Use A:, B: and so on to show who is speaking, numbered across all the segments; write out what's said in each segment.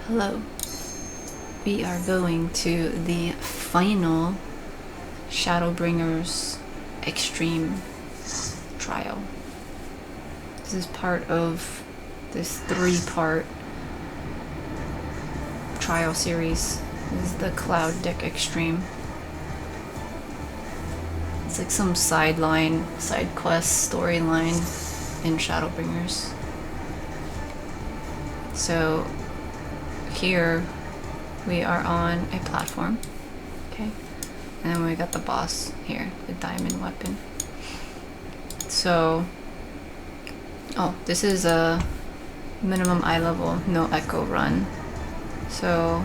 A: Hello. We are going to the final Shadowbringers Extreme trial. This is part of this 3-part trial series. This is the Cloud Deck Extreme. It's like some side quest storyline in Shadowbringers. So here we are on a platform, okay, and then we got the boss here, the diamond weapon. So, oh, this is a minimum eye level, no echo run. So,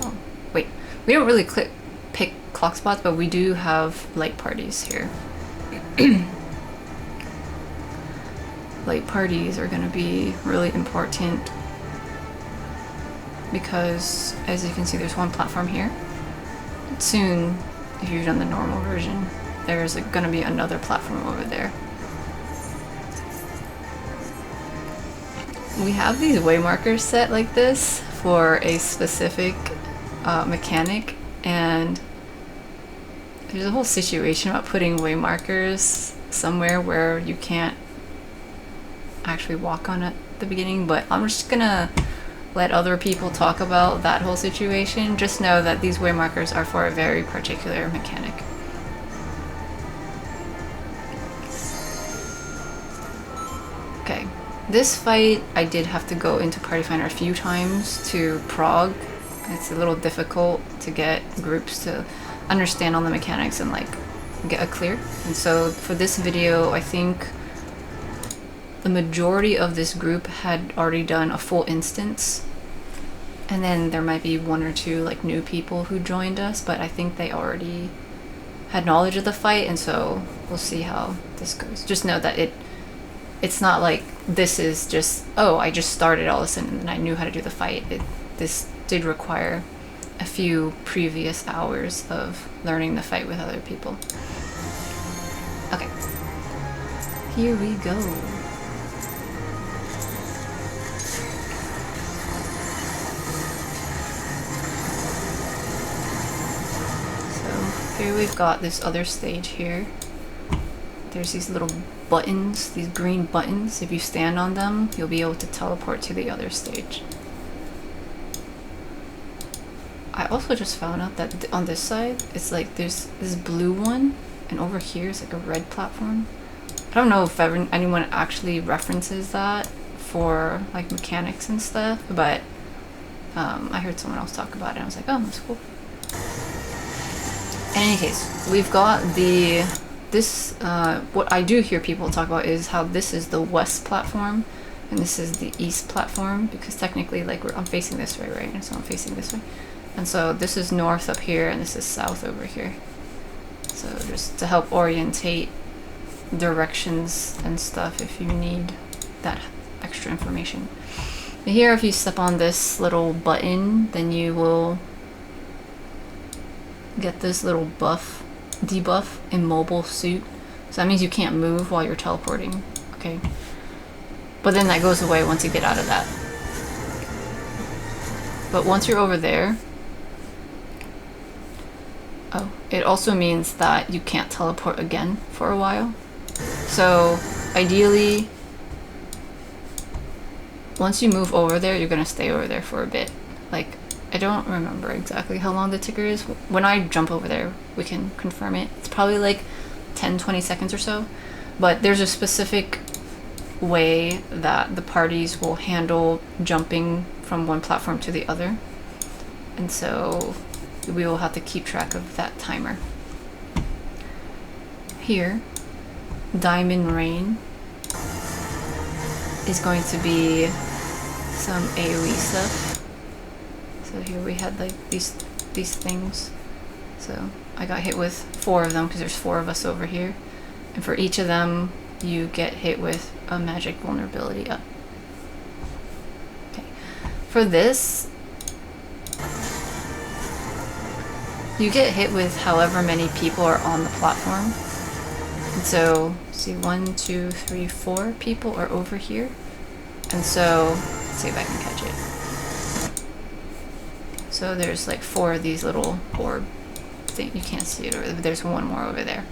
A: oh, wait, we don't really pick clock spots, but we do have light parties here. Light parties are going to be really important because, as you can see, there's one platform here. Soon, if you've done the normal version, there's going to be another platform over there. We have these waymarkers set like this for a specific mechanic, and there's a whole situation about putting waymarkers somewhere where you can't actually walk on at the beginning, but I'm just gonna let other people talk about that whole situation. Just know that these waymarkers are for a very particular mechanic. Okay, this fight I did have to go into Party Finder a few times to prog. It's a little difficult to get groups to understand all the mechanics and like get a clear. And so for this video, I think the majority of this group had already done a full instance, and then there might be one or two like new people who joined us, but I think they already had knowledge of the fight, and so we'll see how this goes. Just know that it's not like this is just, oh, I just started all of a sudden and I knew how to do the fight. This did require a few previous hours of learning the fight with other people. Okay, here we go. Here we've got this other stage here. There's these little buttons, these green buttons. If you stand on them, you'll be able to teleport to the other stage. I also just found out that on this side, it's like there's this blue one, and over here is like a red platform. I don't know if anyone actually references that for like mechanics and stuff, but I heard someone else talk about it and I was like, oh, that's cool. In any case, we've got what I do hear people talk about is how this is the west platform and this is the east platform, because technically like I'm facing this way, right? And so I'm facing this way. And so this is north up here and this is south over here. So just to help orientate directions and stuff if you need that extra information. But here, if you step on this little button, then you will get this little debuff, immobile suit. So that means you can't move while you're teleporting, okay? But then that goes away once you get out of that. But once you're over there, oh, it also means that you can't teleport again for a while. So ideally, once you move over there, you're gonna stay over there for a bit. Like, I don't remember exactly how long the ticker is. When I jump over there, we can confirm it. It's probably like 10-20 seconds or so. But there's a specific way that the parties will handle jumping from one platform to the other. And so we will have to keep track of that timer. Here, Diamond Rain is going to be some AoE stuff. So here we had like these things. So I got hit with 4 of them because there's 4 of us over here. And for each of them, you get hit with a magic vulnerability up. Okay. For this, you get hit with however many people are on the platform. And so, see, 1, 2, 3, 4 people are over here. And so, let's see if I can catch it. So there's like 4 of these little orb thing. You can't see it, or there's one more over there.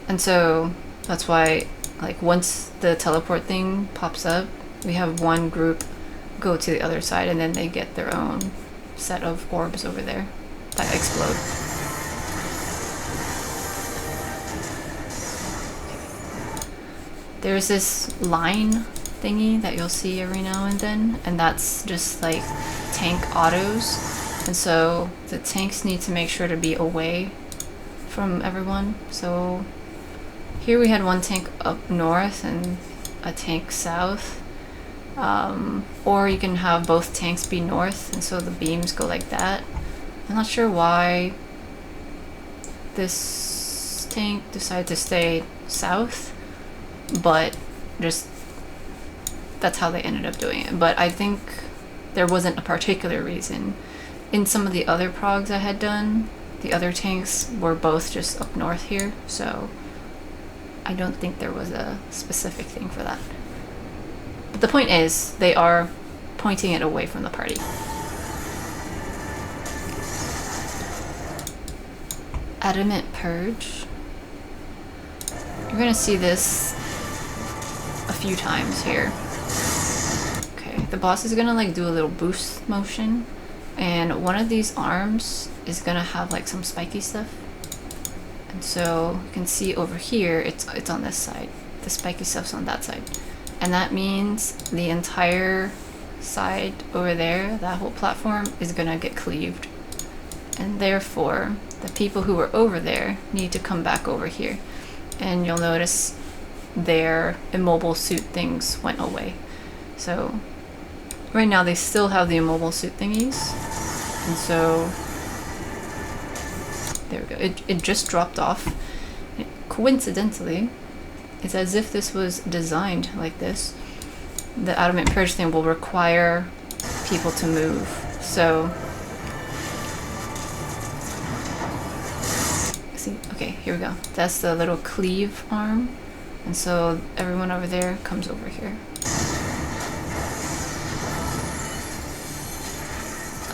A: And so that's why, like, once the teleport thing pops up, we have one group go to the other side, and then they get their own set of orbs over there that explode. There's this line thingy that you'll see every now and then, and that's just like tank autos. And so the tanks need to make sure to be away from everyone. So here we had one tank up north and a tank south. Or you can have both tanks be north, and so the beams go like that. I'm not sure why this tank decided to stay south, but just that's how they ended up doing it. But I think there wasn't a particular reason. In some of the other progs I had done, the other tanks were both just up north here, so I don't think there was a specific thing for that. But the point is, they are pointing it away from the party. Adamant Purge. You're gonna see this a few times here. Okay, the boss is gonna like do a little boost motion, and one of these arms is gonna have like some spiky stuff. And so you can see over here, it's on this side. The spiky stuff's on that side. And that means the entire side over there, that whole platform, is gonna get cleaved. And therefore, the people who were over there need to come back over here. And you'll notice their immobile suit things went away. So right now they still have the immobile suit thingies. And so there we go. It just dropped off. Coincidentally, it's as if this was designed like this. The Adamant Purge thing will require people to move. So, see, okay, here we go. That's the little cleave arm. And so everyone over there comes over here.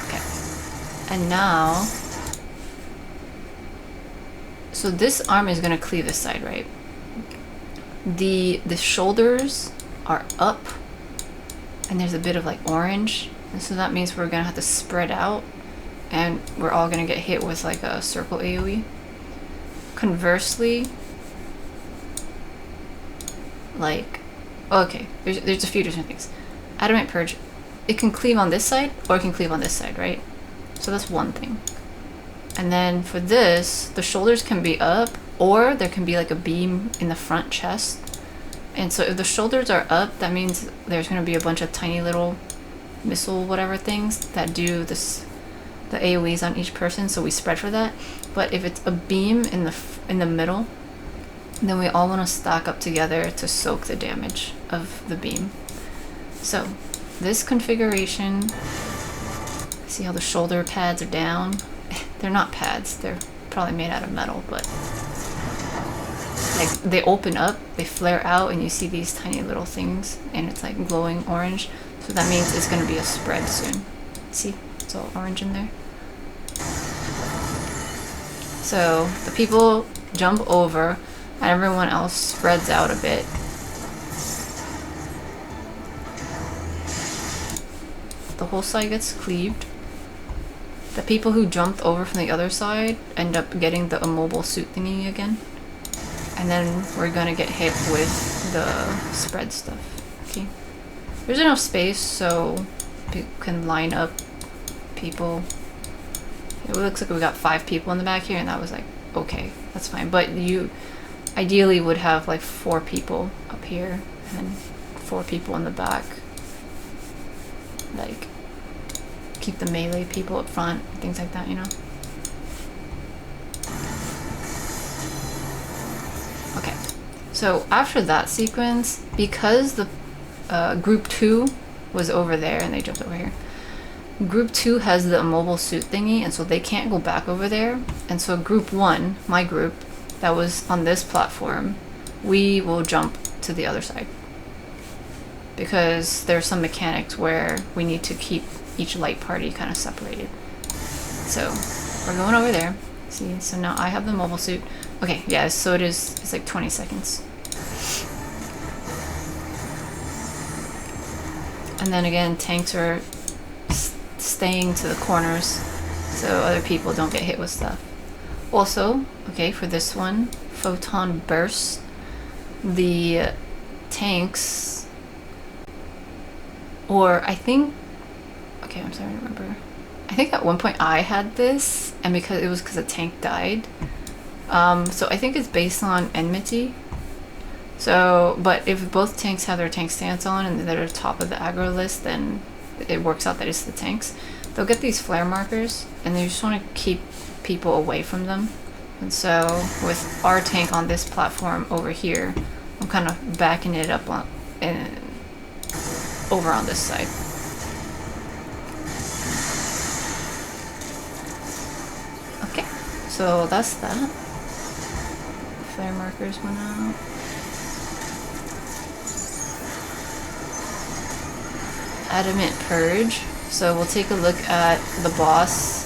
A: Okay. And now, so this arm is gonna cleave this side, right? The shoulders are up, and there's a bit of like orange, and so that means we're gonna have to spread out, and we're all gonna get hit with like a circle AoE. Conversely, like, okay, there's a few different things. Adamant Purge, it can cleave on this side, or it can cleave on this side, right? So that's one thing. And then for this, the shoulders can be up, or there can be like a beam in the front chest. And so if the shoulders are up, that means there's going to be a bunch of tiny little missile whatever things that do this, the AoEs on each person, so we spread for that. But if it's a beam in the middle, then we all want to stack up together to soak the damage of the beam. So this configuration, see how the shoulder pads are down? They're not pads, they're probably made out of metal, but like they open up, they flare out, and you see these tiny little things, and it's like glowing orange. So that means it's going to be a spread soon. See, it's all orange in there. So the people jump over, and everyone else spreads out a bit. The whole side gets cleaved. The people who jumped over from the other side end up getting the immobile suit thingy again. And then we're gonna get hit with the spread stuff. Okay. There's enough space so we can line up people. It looks like we got 5 people in the back here, and that was like, okay, that's fine. But you ideally would have like 4 people up here and 4 people in the back. Like, keep the melee people up front, things like that, you know? Okay, so after that sequence, because the group 2 was over there and they jumped over here, group 2 has the immobile suit thingy, and so they can't go back over there. And so group 1, my group, that was on this platform, we will jump to the other side. because there's some mechanics where we need to keep each light party kind of separated. So we're going over there. See, so now I have the mobile suit. Okay, yeah, so it's like 20 seconds. And then again, tanks are staying to the corners so other people don't get hit with stuff. Also, okay, for this one, photon burst, the tanks, or I think, okay, I'm sorry to remember. I think at one point I had this, and because it was because a tank died. So I think it's based on enmity. So, but if both tanks have their tank stance on and they're top of the aggro list, then it works out that it's the tanks. They'll get these flare markers, and they just want to keep people away from them. And so with our tank on this platform over here, I'm kind of backing it up on and over on this side. Okay, so that's that. Flare markers went out. Adamant purge. So we'll take a look at the boss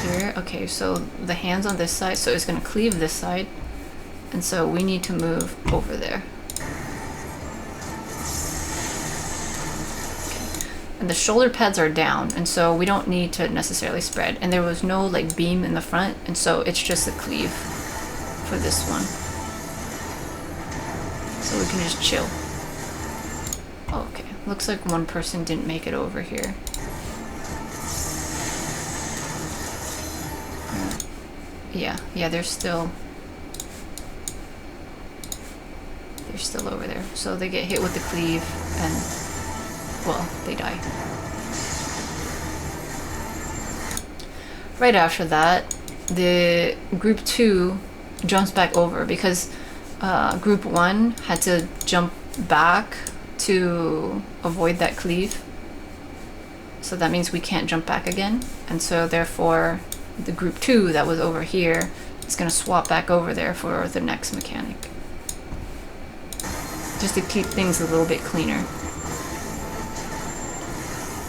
A: here. Okay, so the hands on this side, so it's going to cleave this side, and so we need to move over there. Okay. And the shoulder pads are down, and so we don't need to necessarily spread, and there was no like beam in the front, and so it's just a cleave for this one, so we can just chill. Okay, looks like one person didn't make it over here. Yeah, they're still over there. So they get hit with the cleave and, well, they die. Right after that, the group 2 jumps back over because group 1 had to jump back to avoid that cleave. So that means we can't jump back again. And so therefore the group 2 that was over here is going to swap back over there for the next mechanic. Just to keep things a little bit cleaner.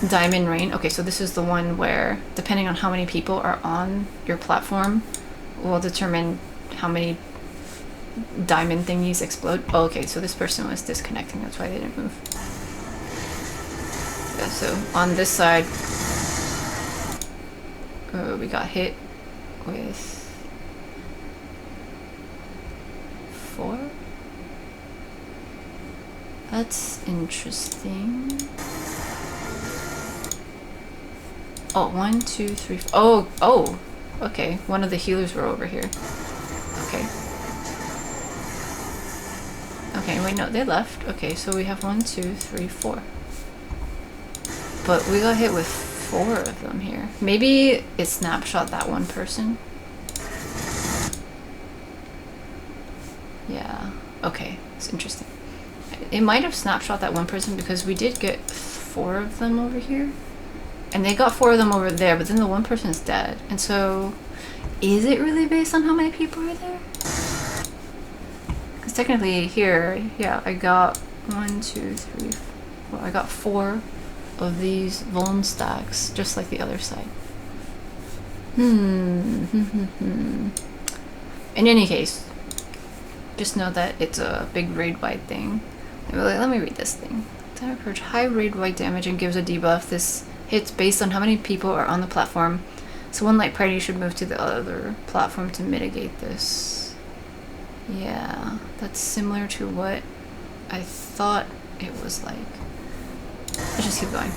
A: Diamond Rain. Okay, so this is the one where, depending on how many people are on your platform, will determine how many diamond thingies explode. Oh, okay, so this person was disconnecting, that's why they didn't move. Yeah, so on this side, we got hit with 4. That's interesting. Oh, 1, 2, 3, 4. Oh, okay. One of the healers were over here. Okay. Okay, wait, no, they left. Okay, so we have 1, 2, 3, 4. But we got hit with 4 of them here. Maybe it snapshot that one person. Yeah, okay, it's interesting. It might have snapshot that one person because we did get 4 of them over here. And they got 4 of them over there, but then the one person is dead. And so, is it really based on how many people are there? Because technically here, yeah, I got 1, 2, 3, 4. I got 4 of these vuln stacks, just like the other side. In any case, just know that it's a big raid-wide thing. Let me read this thing. Attack approach high raid-wide damage and gives a debuff. This hits based on how many people are on the platform. So one light party should move to the other platform to mitigate this. Yeah, that's similar to what I thought it was like. Let's just keep going.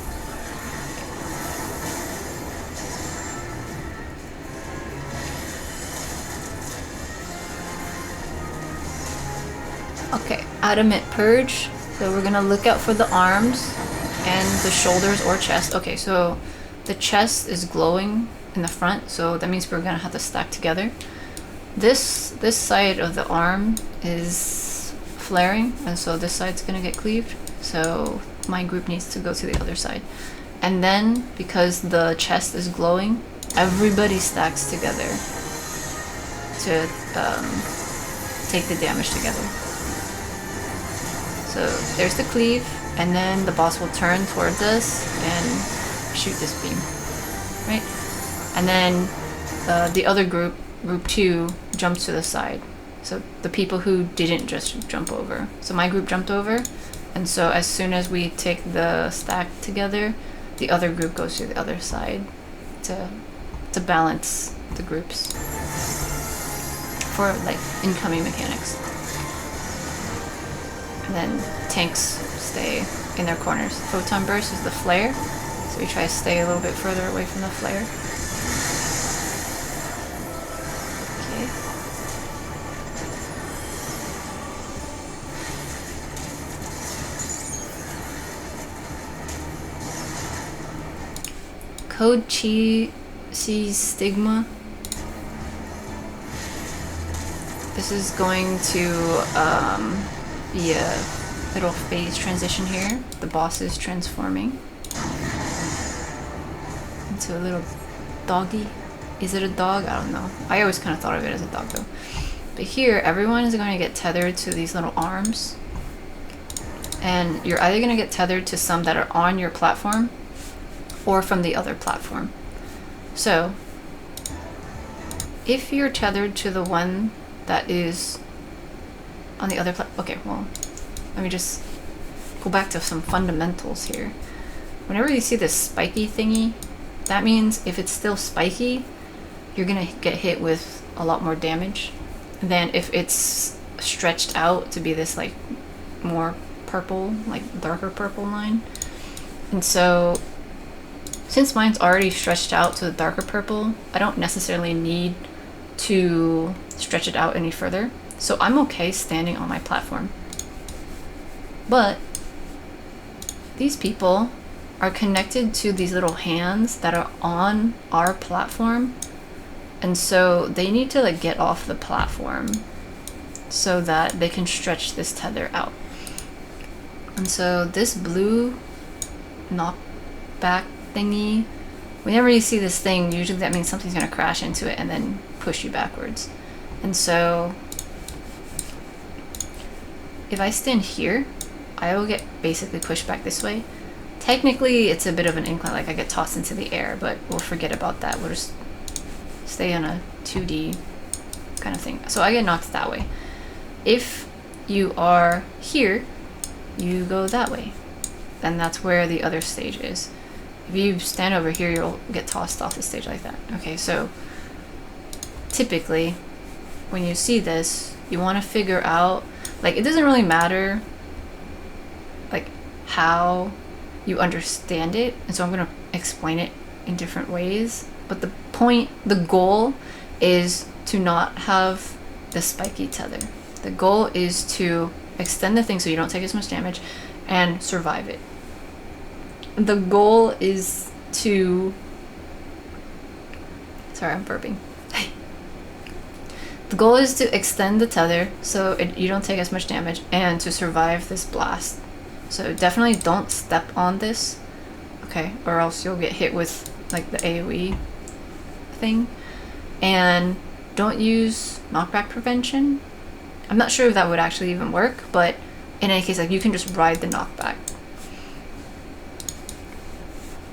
A: Okay, Adamant Purge. So we're gonna look out for the arms and the shoulders or chest. Okay, so the chest is glowing in the front, so that means we're gonna have to stack together. This side of the arm is flaring, and so this side's gonna get cleaved. So my group needs to go to the other side. And then, because the chest is glowing, everybody stacks together to take the damage together. So there's the cleave, and then the boss will turn towards us and shoot this beam, right? And then the other group 2, jumps to the side. So the people who didn't just jump over. So my group jumped over, and so as soon as we take the stack together, the other group goes to the other side to balance the groups for like incoming mechanics. And then tanks stay in their corners. Photon burst is the flare, so we try to stay a little bit further away from the flare. Code Chi sees Stigma. This is going to be a little phase transition here. The boss is transforming into a little doggy. Is it a dog? I don't know. I always kind of thought of it as a dog though. But here, everyone is going to get tethered to these little arms. And you're either going to get tethered to some that are on your platform or from the other platform. So if you're tethered to the one that is on the other platform, okay, well, let me just go back to some fundamentals here. Whenever you see this spiky thingy, that means if it's still spiky, you're gonna get hit with a lot more damage than if it's stretched out to be this like more purple, like darker purple line. And so since mine's already stretched out to the darker purple, I don't necessarily need to stretch it out any further. So I'm okay standing on my platform. But these people are connected to these little hands that are on our platform. And so they need to like get off the platform so that they can stretch this tether out. And so this blue knockback thingy, whenever you see this thing, usually that means something's going to crash into it and then push you backwards. And so if I stand here, I will get basically pushed back this way. Technically it's a bit of an incline, like I get tossed into the air, but we'll forget about that. We'll just stay on a 2D kind of thing. So I get knocked that way. If you are here, you go that way. And that's where the other stage is. If you stand over here, you'll get tossed off the stage like that. Okay, so typically when you see this, you want to figure out, like, it doesn't really matter like how you understand it, and so I'm going to explain it in different ways, but the goal is to not have the spiky tether. The goal is to extend the thing so you don't take as much damage and survive it. The goal is to... Sorry, I'm burping. The goal is to extend the tether so you don't take as much damage and to survive this blast. So definitely don't step on this, okay, or else you'll get hit with like the AoE thing. And don't use knockback prevention. I'm not sure if that would actually even work, but in any case, like, you can just ride the knockback.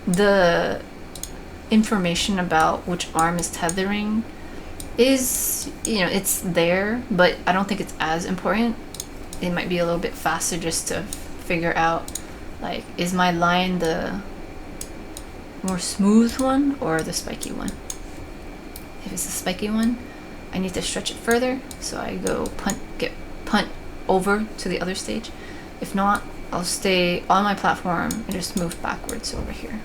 A: The information about which arm is tethering is, you know, it's there, but I don't think it's as important. It might be a little bit faster just to figure out, like, is my line the more smooth one or the spiky one? If it's the spiky one, I need to stretch it further, so I go punt over to the other stage. If not, I'll stay on my platform and just move backwards over here.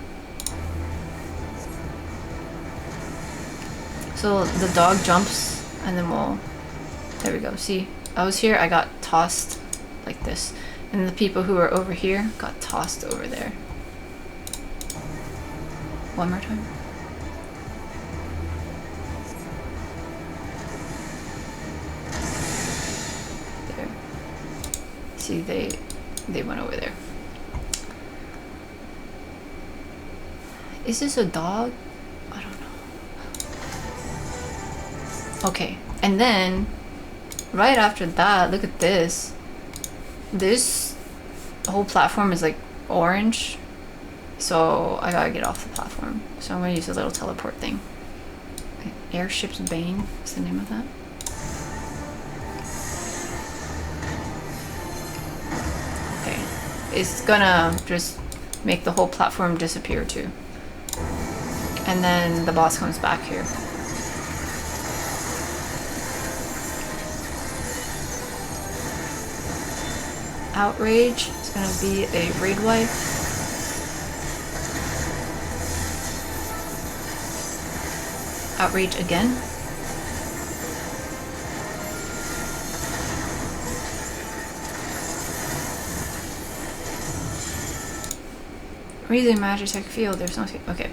A: So the dog jumps and then there we go. See, I was here, I got tossed like this. And the people who are over here got tossed over there. One more time. There. See, they went over there. Is this a dog? I don't know. Okay, and then right after that, look at this. This the whole platform is like orange, so I gotta get off the platform. So I'm gonna use a little teleport thing. Okay. Airship's Bane is the name of that. Okay, it's gonna just make the whole platform disappear too. And then the boss comes back here. Outrage is gonna be a raid wipe. Outrage again. Raising Magitech Field, there's no... Okay.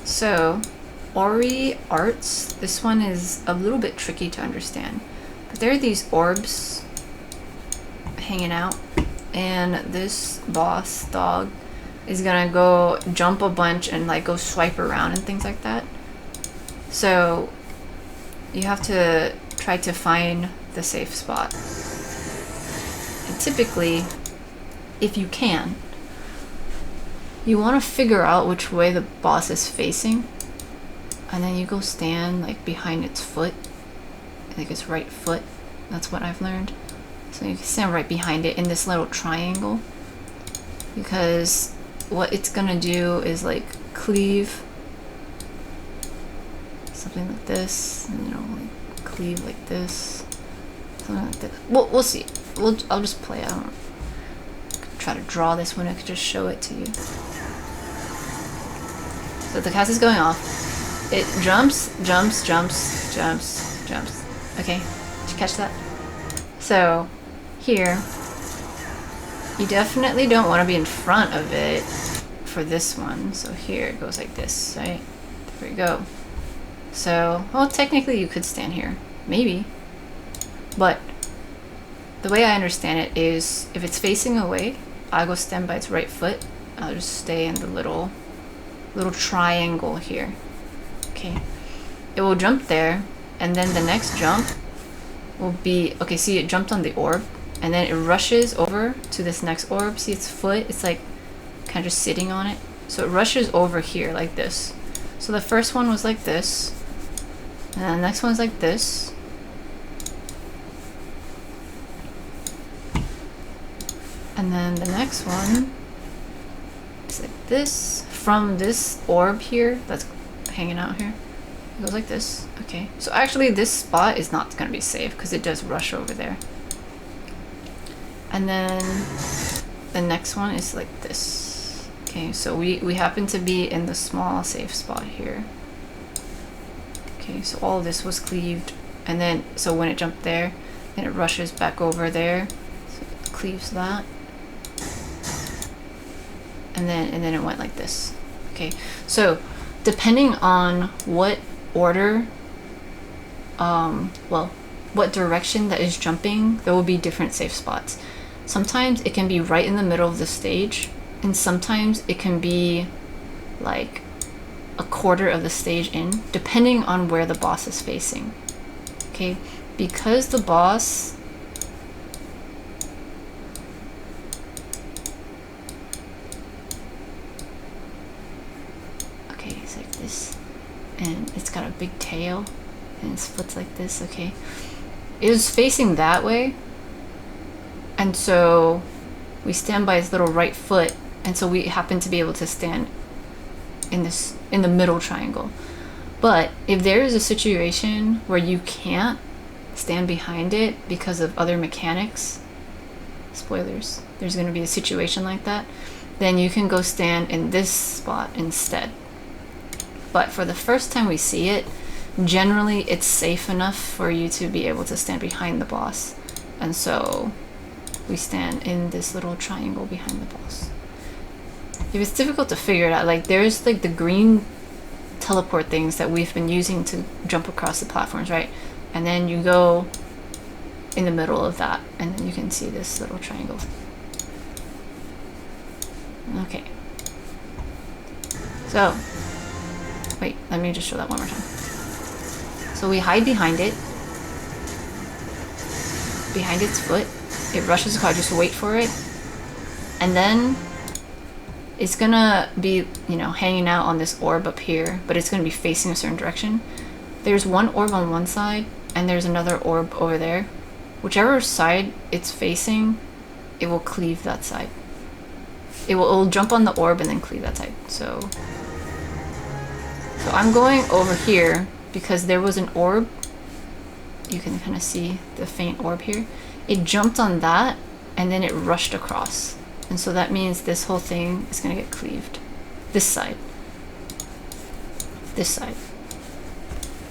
A: So, Ori Arts, this one is a little bit tricky to understand. But there are these orbs hanging out, and this boss dog is gonna go jump a bunch and like go swipe around and things like that. So you have to try to find the safe spot. And typically, if you can, you want to figure out which way the boss is facing, and then you go stand like behind its foot. I think it's right foot. That's what I've learned. So you can stand right behind it in this little triangle, because what it's gonna do is like cleave something like this, and you know, like cleave like this, something like this. We'll see. I'll just play. I don't try to draw this one. I could just show it to you. So the cast is going off. It jumps, jumps, jumps, jumps, jumps. Okay, did you catch that? So here, you definitely don't want to be in front of it for this one. So here it goes like this, right? There we go. So, well, technically you could stand here, maybe. But the way I understand it is, if it's facing away, I'll go stand by its right foot. I'll just stay in the little triangle here. Okay. It will jump there, and then the next jump will be, okay, see, it jumped on the orb, and then it rushes over to this next orb. See its foot? It's like kind of just sitting on it. So it rushes over here like this. So the first one was like this, and then the next one's like this. And then the next one is like this. From this orb here that's hanging out here, it goes like this. Okay, so actually this spot is not going to be safe because it does rush over there. And then the next one is like this. Okay, so we happen to be in the small safe spot here. Okay, so all this was cleaved, and then so when it jumped there, then it rushes back over there, so it cleaves that, and then it went like this. Okay, so depending on what order, well, what direction that is jumping, there will be different safe spots. Sometimes it can be right in the middle of the stage, and sometimes it can be like a quarter of the stage in, depending on where the boss is facing. Okay, because the boss it's like this, and it's got a big tail, and its foot's like this. Okay, it was facing that way, and so we stand by its little right foot, and so we happen to be able to stand in the middle triangle. But if there is a situation where you can't stand behind it because of other mechanics, spoilers, there's going to be a situation like that, then you can go stand in this spot instead. But for the first time we see it, generally it's safe enough for you to be able to stand behind the boss. And so we stand in this little triangle behind the boss. If it's difficult to figure it out, like there's like the green teleport things that we've been using to jump across the platforms, right? And then you go in the middle of that, and then you can see this little triangle. Okay. So, wait, let me just show that one more time. So we hide behind it, behind its foot. It rushes across, just wait for it. And then it's gonna be, you know, hanging out on this orb up here, but it's gonna be facing a certain direction. There's one orb on one side, and there's another orb over there. Whichever side it's facing, it will cleave that side. It'll jump on the orb and then cleave that side. So I'm going over here because there was an orb. You can kind of see the faint orb here. It jumped on that and then it rushed across. And so that means this whole thing is going to get cleaved. This side. This side.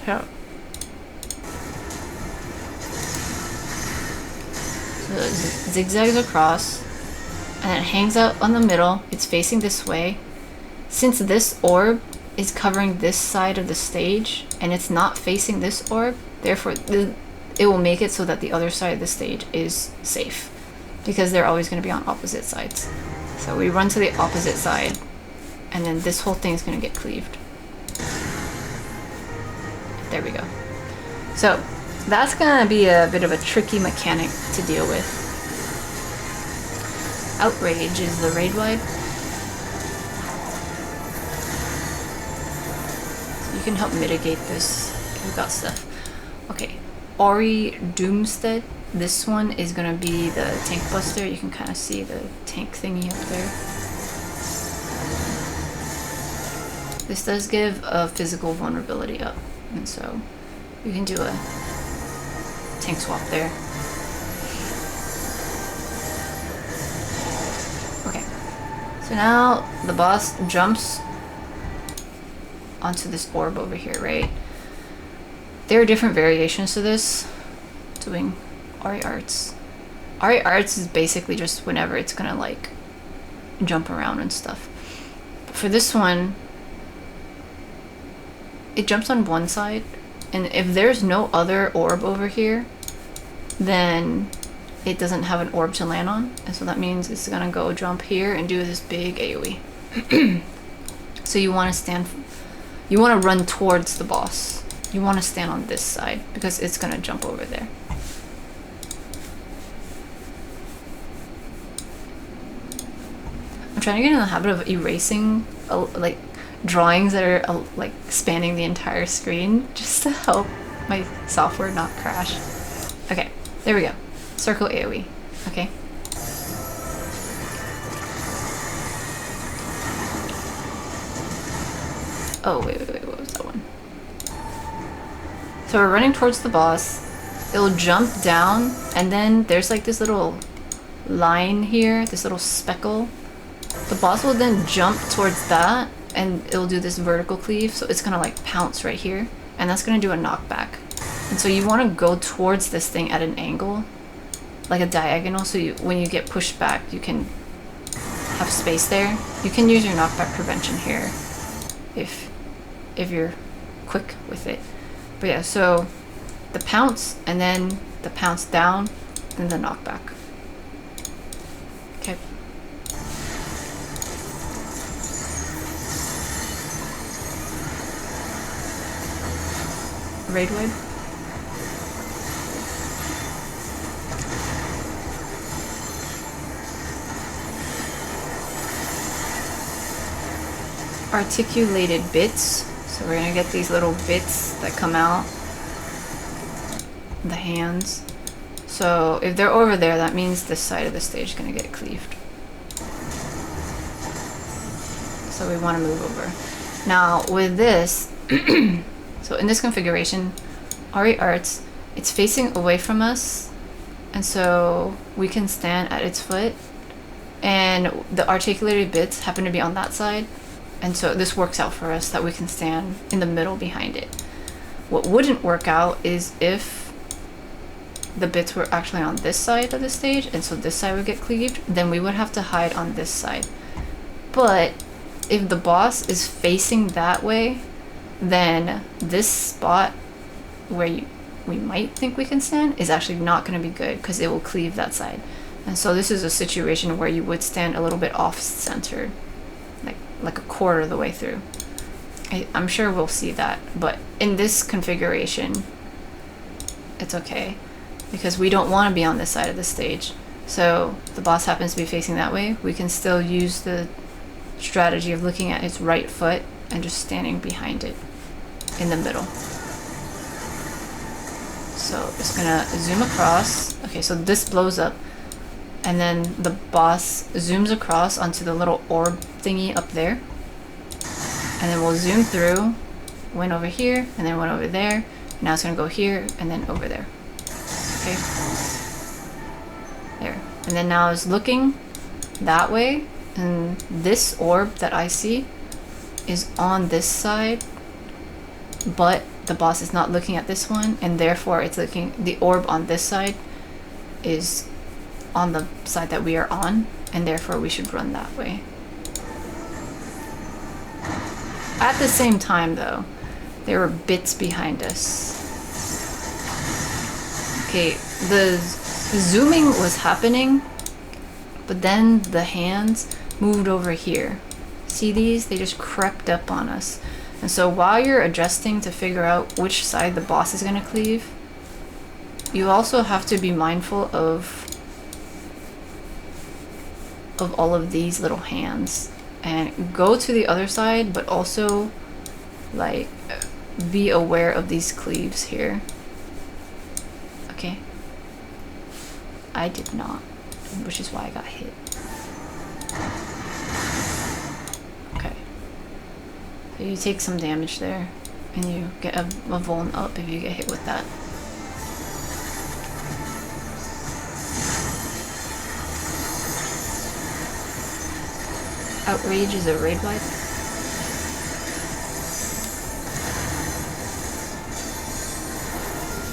A: So it zigzags across and it hangs out on the middle. It's facing this way. Since this orb is covering this side of the stage and it's not facing this orb, therefore it will make it so that the other side of the stage is safe, because they're always going to be on opposite sides. So we run to the opposite side and then this whole thing is going to get cleaved. There we go. So that's going to be a bit of a tricky mechanic to deal with. Outrage is the raid wide. So you can help mitigate this. We've got stuff. Okay, Ori Doomstead. This one is going to be the tank buster. You can kind of see the tank thingy up there. This does give a physical vulnerability up, and so you can do a tank swap there. Okay, so now the boss jumps onto this orb over here, right? There are different variations to this. Doing Ari Arts. Ari Arts is basically just whenever it's gonna like jump around and stuff. But for this one, it jumps on one side, and if there's no other orb over here, then it doesn't have an orb to land on, and so that means it's gonna go jump here and do this big AoE. So you want to run towards the boss. You want to stand on this side because it's gonna jump over there. I'm trying to get in the habit of erasing like drawings that are like spanning the entire screen just to help my software not crash. Okay, there we go. Circle AoE. Okay. Oh, wait, what was that one? So we're running towards the boss. It'll jump down, and then there's like this little line here, this little speckle. The boss will then jump towards that, and it'll do this vertical cleave, so it's gonna like pounce right here, and that's gonna do a knockback. And so you want to go towards this thing at an angle, like a diagonal, so when you get pushed back, you can have space there. You can use your knockback prevention here if you're quick with it. But yeah, so the pounce, and then the pounce down, then the knockback. Okay. Raid wide. Articulated bits. So we're gonna get these little bits that come out. The hands. So if they're over there, that means this side of the stage is gonna get cleaved. So we want to move over. Now with this, so in this configuration, Ari Arts, it's facing away from us, and so we can stand at its foot, and the articulated bits happen to be on that side, and so this works out for us that we can stand in the middle behind it. What wouldn't work out is if the bits were actually on this side of the stage, and so this side would get cleaved, then we would have to hide on this side. But if the boss is facing that way, then this spot where we might think we can stand is actually not going to be good, because it will cleave that side. And so this is a situation where you would stand a little bit off-centered, like a quarter of the way through. I'm sure we'll see that, but in this configuration, it's okay, because we don't want to be on this side of the stage. So the boss happens to be facing that way. We can still use the strategy of looking at its right foot and just standing behind it in the middle. So it's gonna zoom across. Okay, so this blows up, and then the boss zooms across onto the little orb thingy up there, and then we'll zoom through, went over here, and then went over there. Now it's gonna go here and then over there. Okay, there. And then now it's looking that way, and this orb that I see is on this side, but the boss is not looking at this one, and therefore it's looking, the orb on this side is on the side that we are on, and therefore we should run that way. At the same time though, there were bits behind us. Okay, the zooming was happening, but then the hands moved over here. See these? They just crept up on us. And so while you're adjusting to figure out which side the boss is going to cleave, you also have to be mindful of all of these little hands and go to the other side, but also like be aware of these cleaves here. Okay, I did not, which is why I got hit. Okay, so you take some damage there, and you get a vuln up if you get hit with that. Outrage is a raid wipe.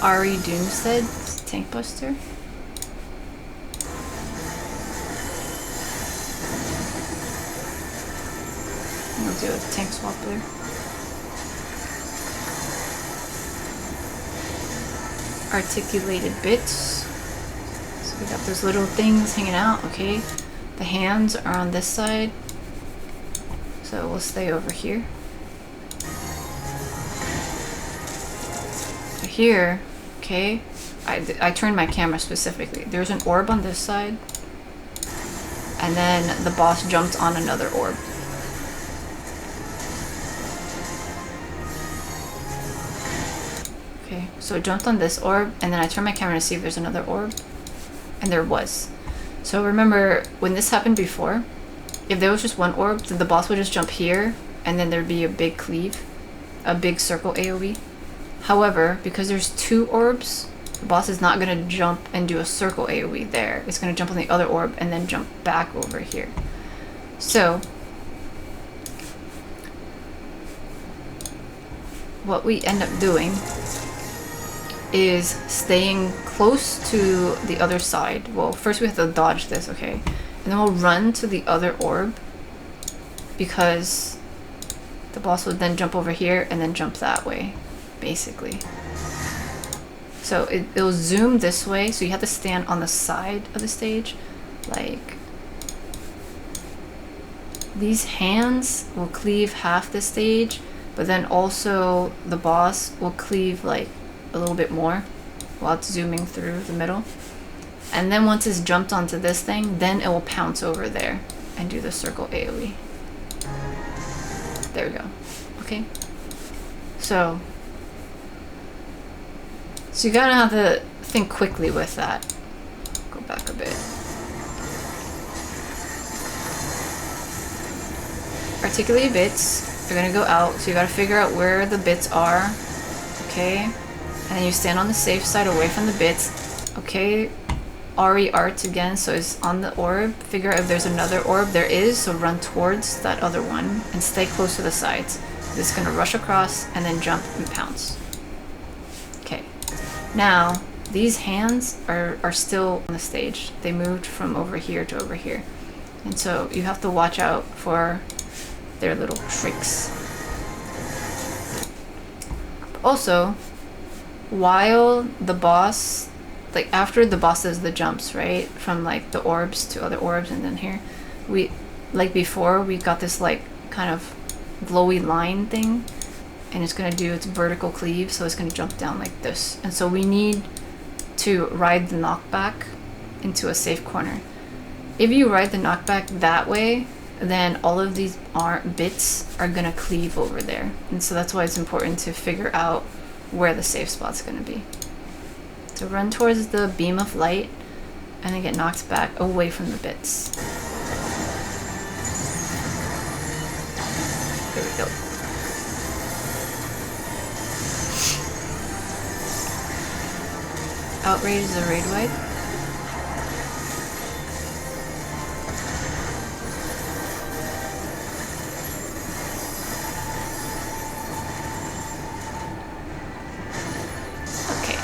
A: Ari Doomstead, Tank Buster. We'll do a tank swap there. Articulated bits. So we got those little things hanging out, okay? The hands are on this side, so we'll stay over here. Here, okay, I turned my camera specifically. There's an orb on this side, and then the boss jumped on another orb. Okay, so it jumped on this orb, and then I turned my camera to see if there's another orb, and there was. So remember, when this happened before, if there was just one orb, then the boss would just jump here, and then there'd be a big cleave, a big circle AoE. However, because there's two orbs, the boss is not going to jump and do a circle AoE there. It's going to jump on the other orb and then jump back over here. So, what we end up doing is staying close to the other side. Well, first we have to dodge this, okay? And then we'll run to the other orb, because the boss would then jump over here and then jump that way, basically. So it'll zoom this way, so you have to stand on the side of the stage. Like, these hands will cleave half the stage, but then also the boss will cleave like a little bit more while it's zooming through the middle. And then once it's jumped onto this thing, then it will pounce over there and do the circle AoE. There we go. Okay. So you gotta have to think quickly with that. Go back a bit. Articulated bits, they're gonna go out, so you gotta figure out where the bits are. Okay? And then you stand on the safe side away from the bits. Okay, Ari Art again, so it's on the orb. Figure out if there's another orb. There is, so run towards that other one and stay close to the sides. It's gonna rush across and then jump and pounce. Okay, now these hands are still on the stage. They moved from over here to over here. And so you have to watch out for their little tricks. Also, while the boss, like after the boss does the jumps, right, from like the orbs to other orbs and then here, we, like before, we got this like kind of glowy line thing, and it's gonna do its vertical cleave, so it's gonna jump down like this. And so we need to ride the knockback into a safe corner. If you write the knockback that way, then all of these bits are gonna cleave over there. And so that's why it's important to figure out where the safe spot's gonna be. So run towards the beam of light and then get knocked back away from the bits. There we go. Outrage is a raid wipe. Okay,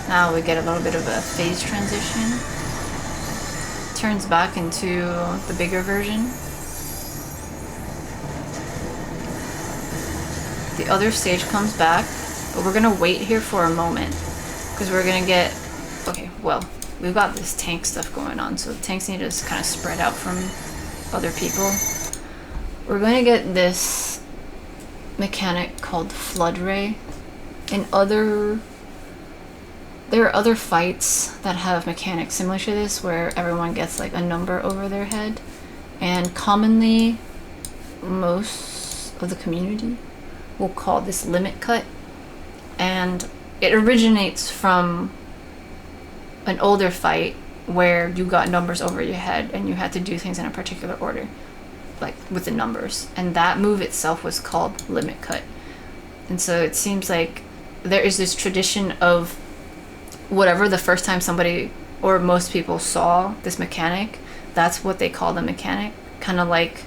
A: now we get a little bit of a phase transition. Turns back into the bigger version. The other stage comes back, but we're gonna wait here for a moment because we're gonna get, okay, well, we've got this tank stuff going on, so the tanks need to just kind of spread out from other people. We're going to get this mechanic called Flood Ray. And there are other fights that have mechanics similar to this where everyone gets like a number over their head. And commonly, most of the community will call this limit cut. And it originates from an older fight where you got numbers over your head and you had to do things in a particular order, like with the numbers. And that move itself was called limit cut. And so it seems like there is this tradition of whatever the first time somebody or most people saw this mechanic, that's what they call the mechanic. Kind of like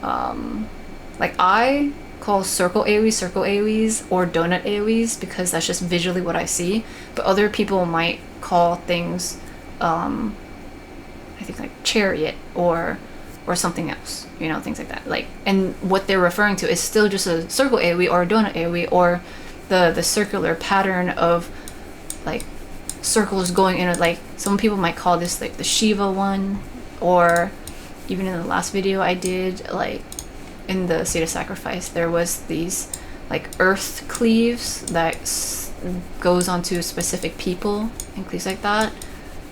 A: I call circle AoEs or donut AoEs because that's just visually what I see. But other people might call things, I think like chariot or something else, you know, things like that. Like, and what they're referring to is still just a circle AoE or a donut AoE or the circular pattern of like circles going in. Like some people might call this like the Shiva one, or even in the last video I did, like in the State of Sacrifice, there was these like earth cleaves that goes onto specific people and cleaves like that.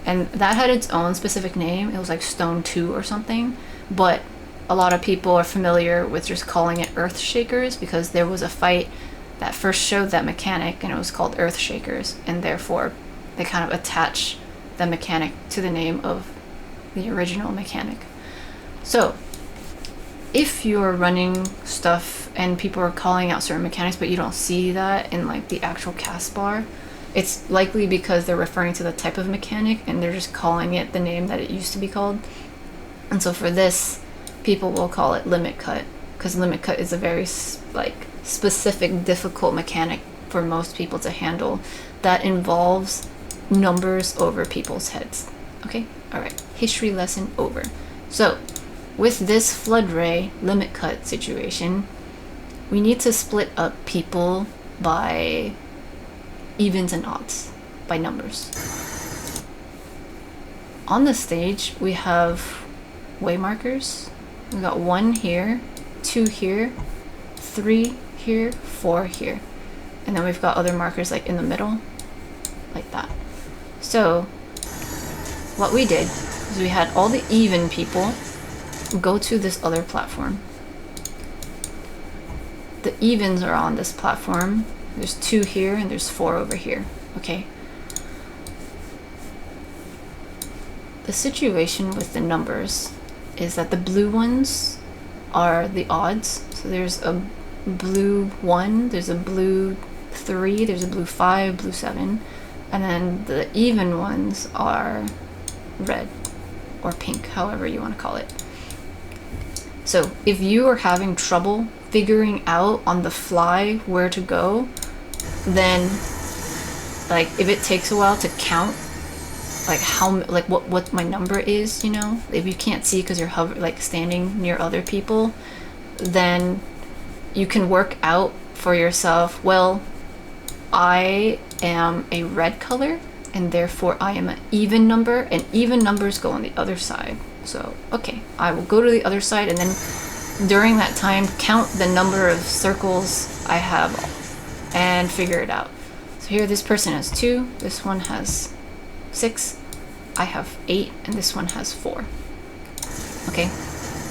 A: And that had its own specific name. It was like Stone 2 or something. But a lot of people are familiar with just calling it Earth Shakers because there was a fight that first showed that mechanic and it was called Earth Shakers. And therefore, they kind of attach the mechanic to the name of the original mechanic. So, if you're running stuff and people are calling out certain mechanics but you don't see that in like the actual cast bar, it's likely because they're referring to the type of mechanic and they're just calling it the name that it used to be called. And so for this, people will call it limit cut because limit cut is a very like specific, difficult mechanic for most people to handle that involves numbers over people's heads. Okay, all right, history lesson over. So with this Flood Ray limit cut situation, we need to split up people by evens and odds, by numbers. On the stage, we have way markers. We got 1 here, 2 here, 3 here, 4 here. And then we've got other markers like in the middle, like that. So what we did is we had all the even people go to this other platform. The evens are on this platform. There's 2 here and there's 4 over here. Okay. The situation with the numbers is that the blue ones are the odds. So there's a blue 1, there's a blue 3, there's a blue 5, blue 7, and then the even ones are red or pink, however you want to call it. So if you are having trouble figuring out on the fly where to go, then like if it takes a while to count like how like what my number is, you know, if you can't see because you're like standing near other people, then you can work out for yourself, well, I am a red color and therefore I am an even number, and even numbers go on the other side. So okay, I will go to the other side and then during that time count the number of circles I have and figure it out. So here this person has 2, this one has 6, I have 8 and this one has 4. Okay,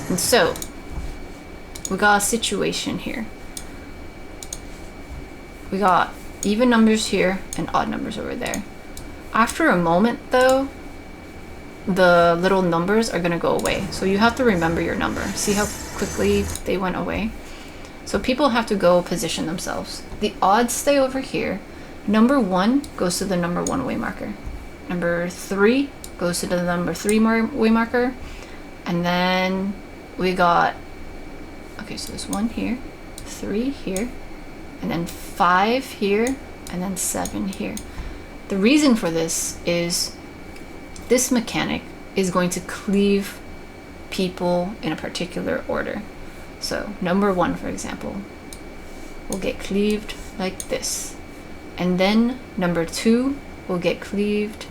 A: and so we got a situation here. We got even numbers here and odd numbers over there. After a moment though, the little numbers are gonna go away. So you have to remember your number. See how quickly they went away? So people have to go position themselves. The odds stay over here. Number 1 goes to the number 1 way marker. Number 3 goes to the number 3 way marker. And then we got, okay, so there's 1 here, 3 here, and then 5 here, and then 7 here. The reason for this is this mechanic is going to cleave people in a particular order. So number 1, for example, will get cleaved like this. And then number 2 will get cleaved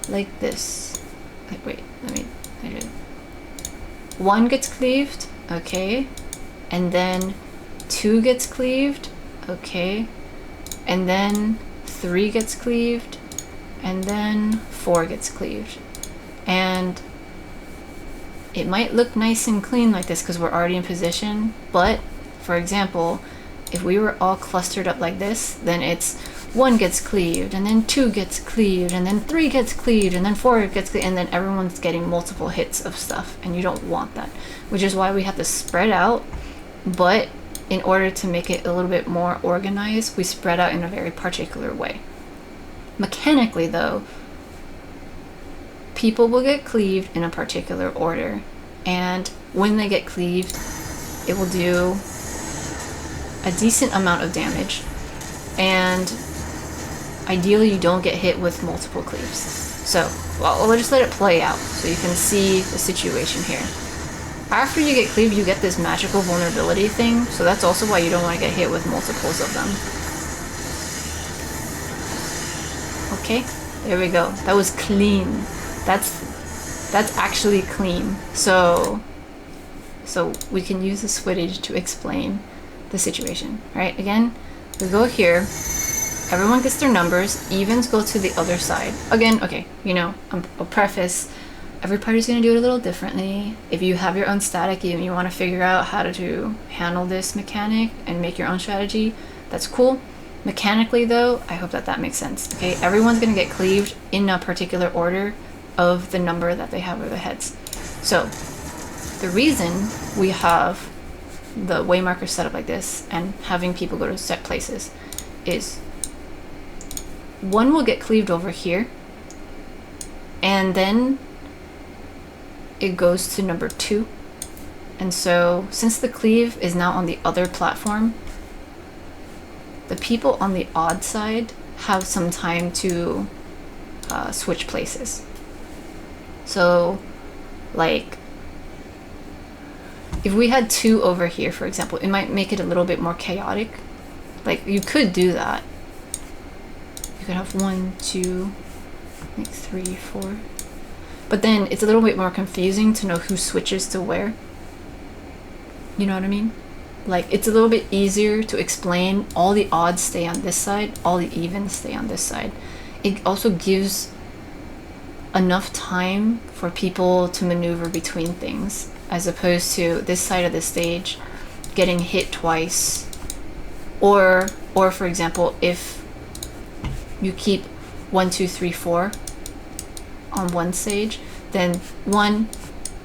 A: like this. Wait, let me do it. 1 gets cleaved, okay. And then 2 gets cleaved, okay. And then 3 gets cleaved, and then 4 gets cleaved. And it might look nice and clean like this because we're already in position, but for example, if we were all clustered up like this, then it's 1 gets cleaved, and then 2 gets cleaved, and then 3 gets cleaved, and then 4 gets cleaved, and then everyone's getting multiple hits of stuff, and you don't want that. Which is why we have to spread out, but in order to make it a little bit more organized, we spread out in a very particular way. Mechanically though, people will get cleaved in a particular order, and when they get cleaved, it will do a decent amount of damage, and ideally you don't get hit with multiple cleaves. So, well, we'll just let it play out so you can see the situation here. After you get cleaved, you get this magical vulnerability thing, so that's also why you don't want to get hit with multiples of them. Okay, there we go. That was clean. That's actually clean. So we can use this footage to explain the situation. All right, again, we go here. Everyone gets their numbers. Evens go to the other side. Again, okay, you know, I'll preface, every party's gonna do it a little differently. If you have your own static and you want to figure out how to handle this mechanic and make your own strategy, that's cool. Mechanically though, I hope that makes sense. Okay, everyone's gonna get cleaved in a particular order of the number that they have over their heads. So the reason we have the way marker set up like this and having people go to set places is 1 will get cleaved over here, and then it goes to number 2. And so since the cleave is now on the other platform, the people on the odd side have some time to switch places. So like if we had 2 over here, for example, it might make it a little bit more chaotic. Like you could do that. You could have 1, 2, like 3, 4. But then it's a little bit more confusing to know who switches to where. You know what I mean? Like it's a little bit easier to explain all the odds stay on this side, all the evens stay on this side. It also gives enough time for people to maneuver between things, as opposed to this side of the stage getting hit twice. Or for example, if you keep 1, 2, 3, 4 on one stage, then 1 and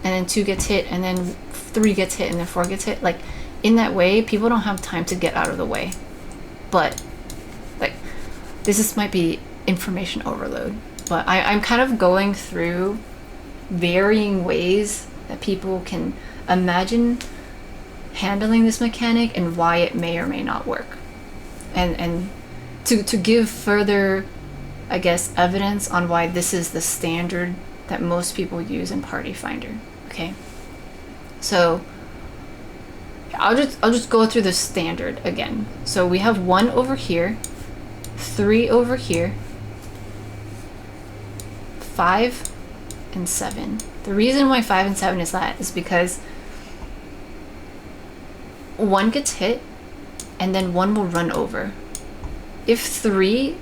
A: then 2 gets hit, and then 3 gets hit, and then 4 gets hit. Like in that way, people don't have time to get out of the way. But like this might be information overload, but I'm kind of going through varying ways that people can imagine handling this mechanic and why it may or may not work, and to give further, I guess, evidence on why this is the standard that most people use in Party Finder. Okay, so I'll just go through the standard again. So we have 1 over here, 3 over here, 5 and 7. The reason why 5 and 7 is that is because 1 gets hit and then 1 will run over. If 3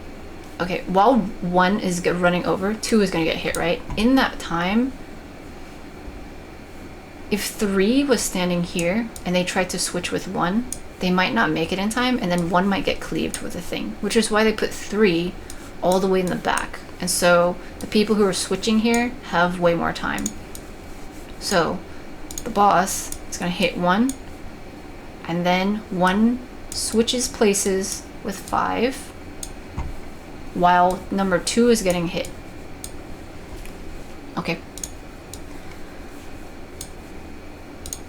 A: okay, while 1 is running over, 2 is going to get hit, right? In that time, if 3 was standing here and they tried to switch with 1, they might not make it in time, and then 1 might get cleaved with a thing, which is why they put 3 all the way in the back. And so the people who are switching here have way more time. So the boss is going to hit 1, and then 1 switches places with 5, while number 2 is getting hit. Okay.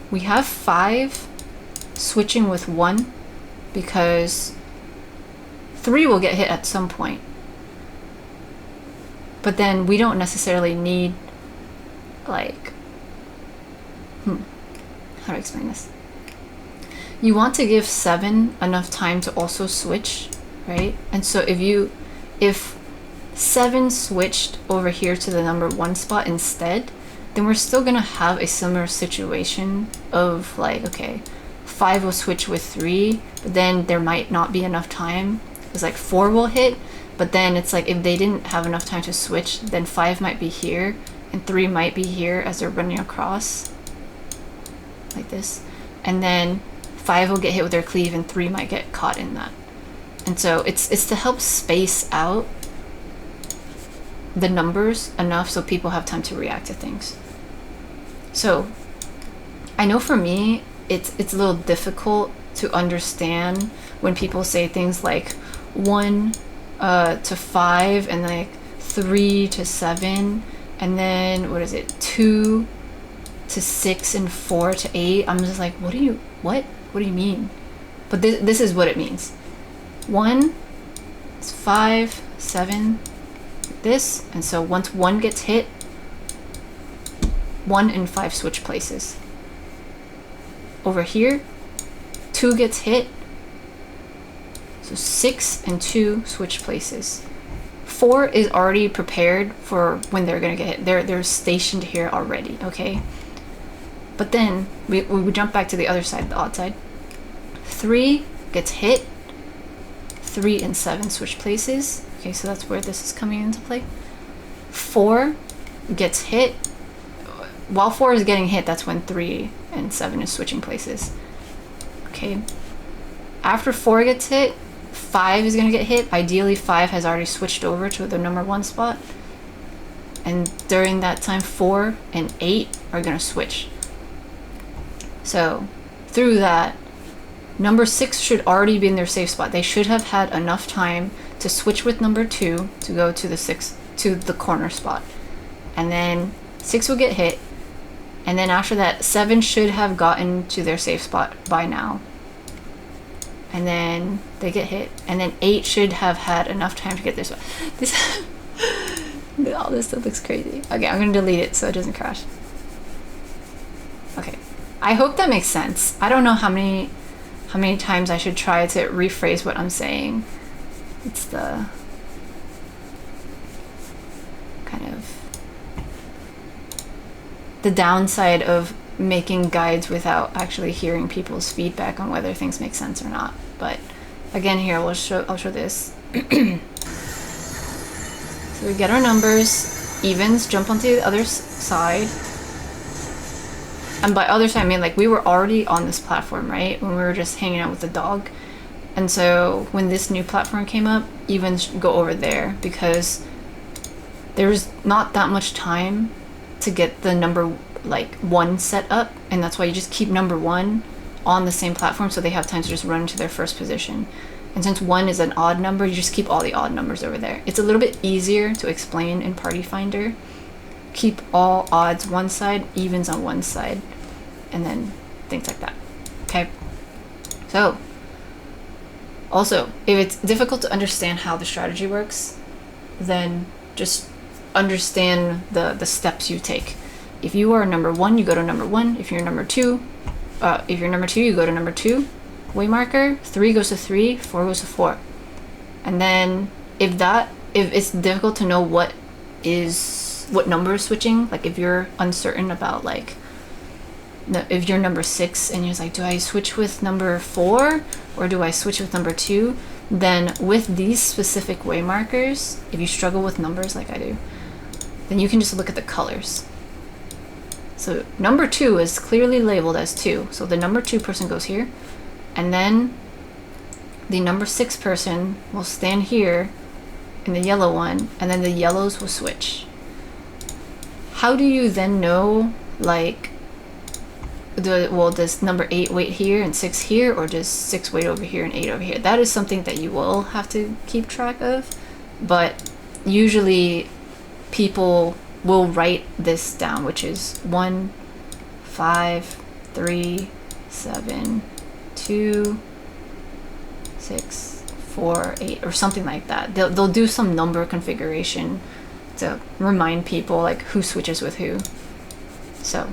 A: We have 5 switching with 1 because 3 will get hit at some point. But then we don't necessarily need, like, how do I explain this? You want to give 7 enough time to also switch, right? And so if 7 switched over here to the number 1 spot instead, then we're still gonna have a similar situation of like, okay, 5 will switch with 3, but then there might not be enough time. It's like 4 will hit, but then it's like if they didn't have enough time to switch, then 5 might be here and 3 might be here as they're running across like this, and then 5 will get hit with their cleave and 3 might get caught in that. And so it's to help space out the numbers enough so people have time to react to things. So I know for me it's a little difficult to understand when people say things like 1 to 5 and like 3 to 7 and then what is it, 2 to 6 and 4 to 8. I'm just like, what do you mean? But this is what it means. 1 is 5, 7, this, and so once 1 gets hit, 1 and 5 switch places. Over here, 2 gets hit, so 6 and 2 switch places. 4 is already prepared for when they're gonna get hit. They're stationed here already, okay? But then we jump back to the other side, the odd side. 3 gets hit, 3 and 7 switch places. Okay, so that's where this is coming into play. 4 gets hit. While 4 is getting hit, that's when 3 and 7 is switching places. Okay. After 4 gets hit, 5 is going to get hit. Ideally, 5 has already switched over to the number 1 spot. And during that time, 4 and 8 are going to switch. So, through that, number 6 should already be in their safe spot. They should have had enough time to switch with number 2 to go to the corner spot. And then 6 will get hit. And then after that, 7 should have gotten to their safe spot by now. And then they get hit. And then 8 should have had enough time to get their spot. All this stuff looks crazy. Okay, I'm going to delete it so it doesn't crash. Okay. I hope that makes sense. I don't know how many times I should try to rephrase what I'm saying. It's the kind of the downside of making guides without actually hearing people's feedback on whether things make sense or not. But again, here I'll show this. So we get our numbers, evens, jump onto the other side. And by other side, I mean like we were already on this platform, right? When we were just hanging out with the dog. And so when this new platform came up, evens go over there because there's not that much time to get the number like 1 set up, and that's why you just keep number 1 on the same platform so they have time to just run into their first position. And since 1 is an odd number, you just keep all the odd numbers over there. It's a little bit easier to explain in Party Finder. Keep all odds one side, evens on one side, and then things like that. Okay? So, also, if it's difficult to understand how the strategy works, then just understand the steps you take. If you are number 1, you go to number 1. If you're number 2, you go to number 2. Waymarker, 3 goes to 3, 4 goes to 4. And then if it's difficult to know what number is switching, like if you're uncertain about like, if you're number 6 and you're like, do I switch with number 4 or do I switch with number 2? then with these specific way markers, if you struggle with numbers like I do, then you can just look at the colors. So number 2 is clearly labeled as 2. So the number 2 person goes here, and then the number 6 person will stand here in the yellow one, and then the yellows will switch. How do you then know, like, does number 8 wait here and 6 here, or does 6 wait over here and 8 over here? That is something that you will have to keep track of, but usually people will write this down, which is 1, 5, 3, 7, 2, 6, 4, 8, or something like that. They'll do some number configuration to remind people like who switches with who. So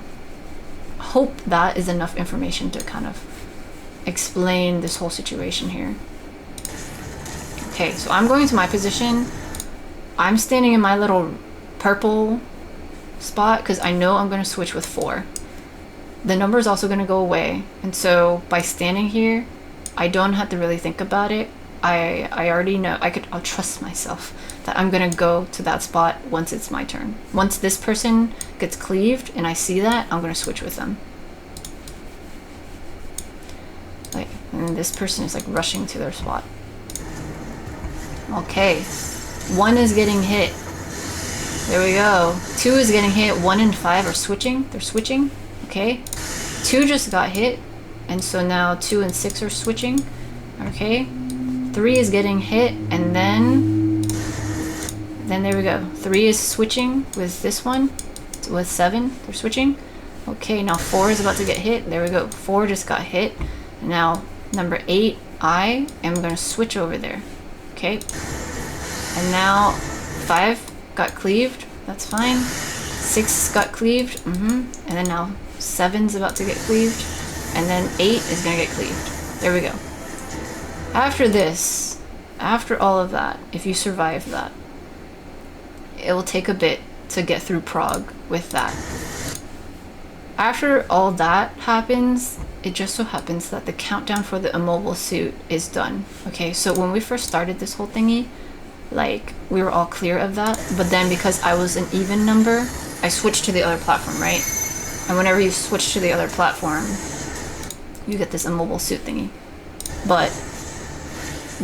A: hope that is enough information to kind of explain this whole situation here. Okay, so I'm going to my position. I'm standing in my little purple spot because I know I'm going to switch with 4. The number is also going to go away, and so by standing here, I don't have to really think about it. I already know. I'll trust myself that I'm going to go to that spot once it's my turn. Once this person gets cleaved and I see that, I'm going to switch with them. Like, and this person is like rushing to their spot. Okay, 1 is getting hit. There we go. 2 is getting hit. 1 and 5 are switching. They're switching. Okay. 2 just got hit. And so now 2 and 6 are switching. Okay. 3 is getting hit. And then there we go. 3 is switching with this one. With 7. They're switching. Okay. Now 4 is about to get hit. There we go. 4 just got hit. And now number 8, I am going to switch over there. Okay. And now 5 got cleaved, that's fine. 6 got cleaved, and then now 7's about to get cleaved, and then 8 is gonna get cleaved. There we go. After this, after all of that, if you survive that, it will take a bit to get through Prague with that. After all that happens, it just so happens that the countdown for the immobile suit is done. Okay, so when we first started this whole thingy, like, we were all clear of that, but then because I was an even number, I switched to the other platform, right? And whenever you switch to the other platform, you get this immobile suit thingy. But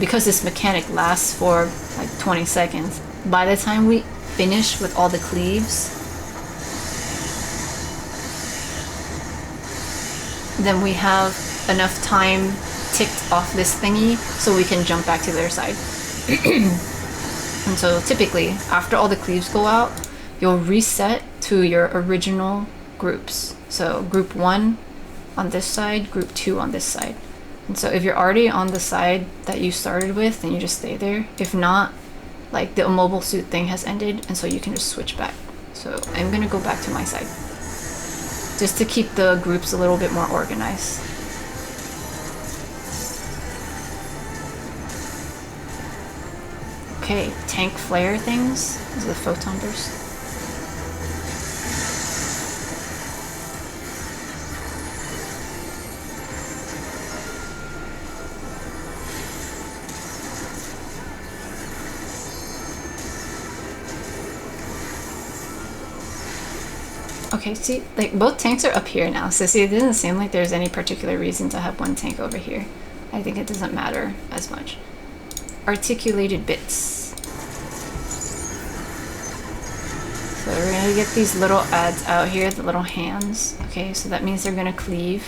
A: because this mechanic lasts for like 20 seconds, by the time we finish with all the cleaves, then we have enough time ticked off this thingy so we can jump back to their side. And so typically, after all the cleaves go out, you'll reset to your original groups. So group 1 on this side, group 2 on this side. And so if you're already on the side that you started with, then you just stay there. If not, like, the immobile suit thing has ended, and so you can just switch back. So I'm gonna go back to my side, just to keep the groups a little bit more organized. Okay, tank flare things. These are the photon burst. Okay, see, like, both tanks are up here now, so see, it doesn't seem like there's any particular reason to have one tank over here. I think it doesn't matter as much. Articulated bits. So we're gonna get these little adds out here, the little hands. Okay, so that means they're gonna cleave.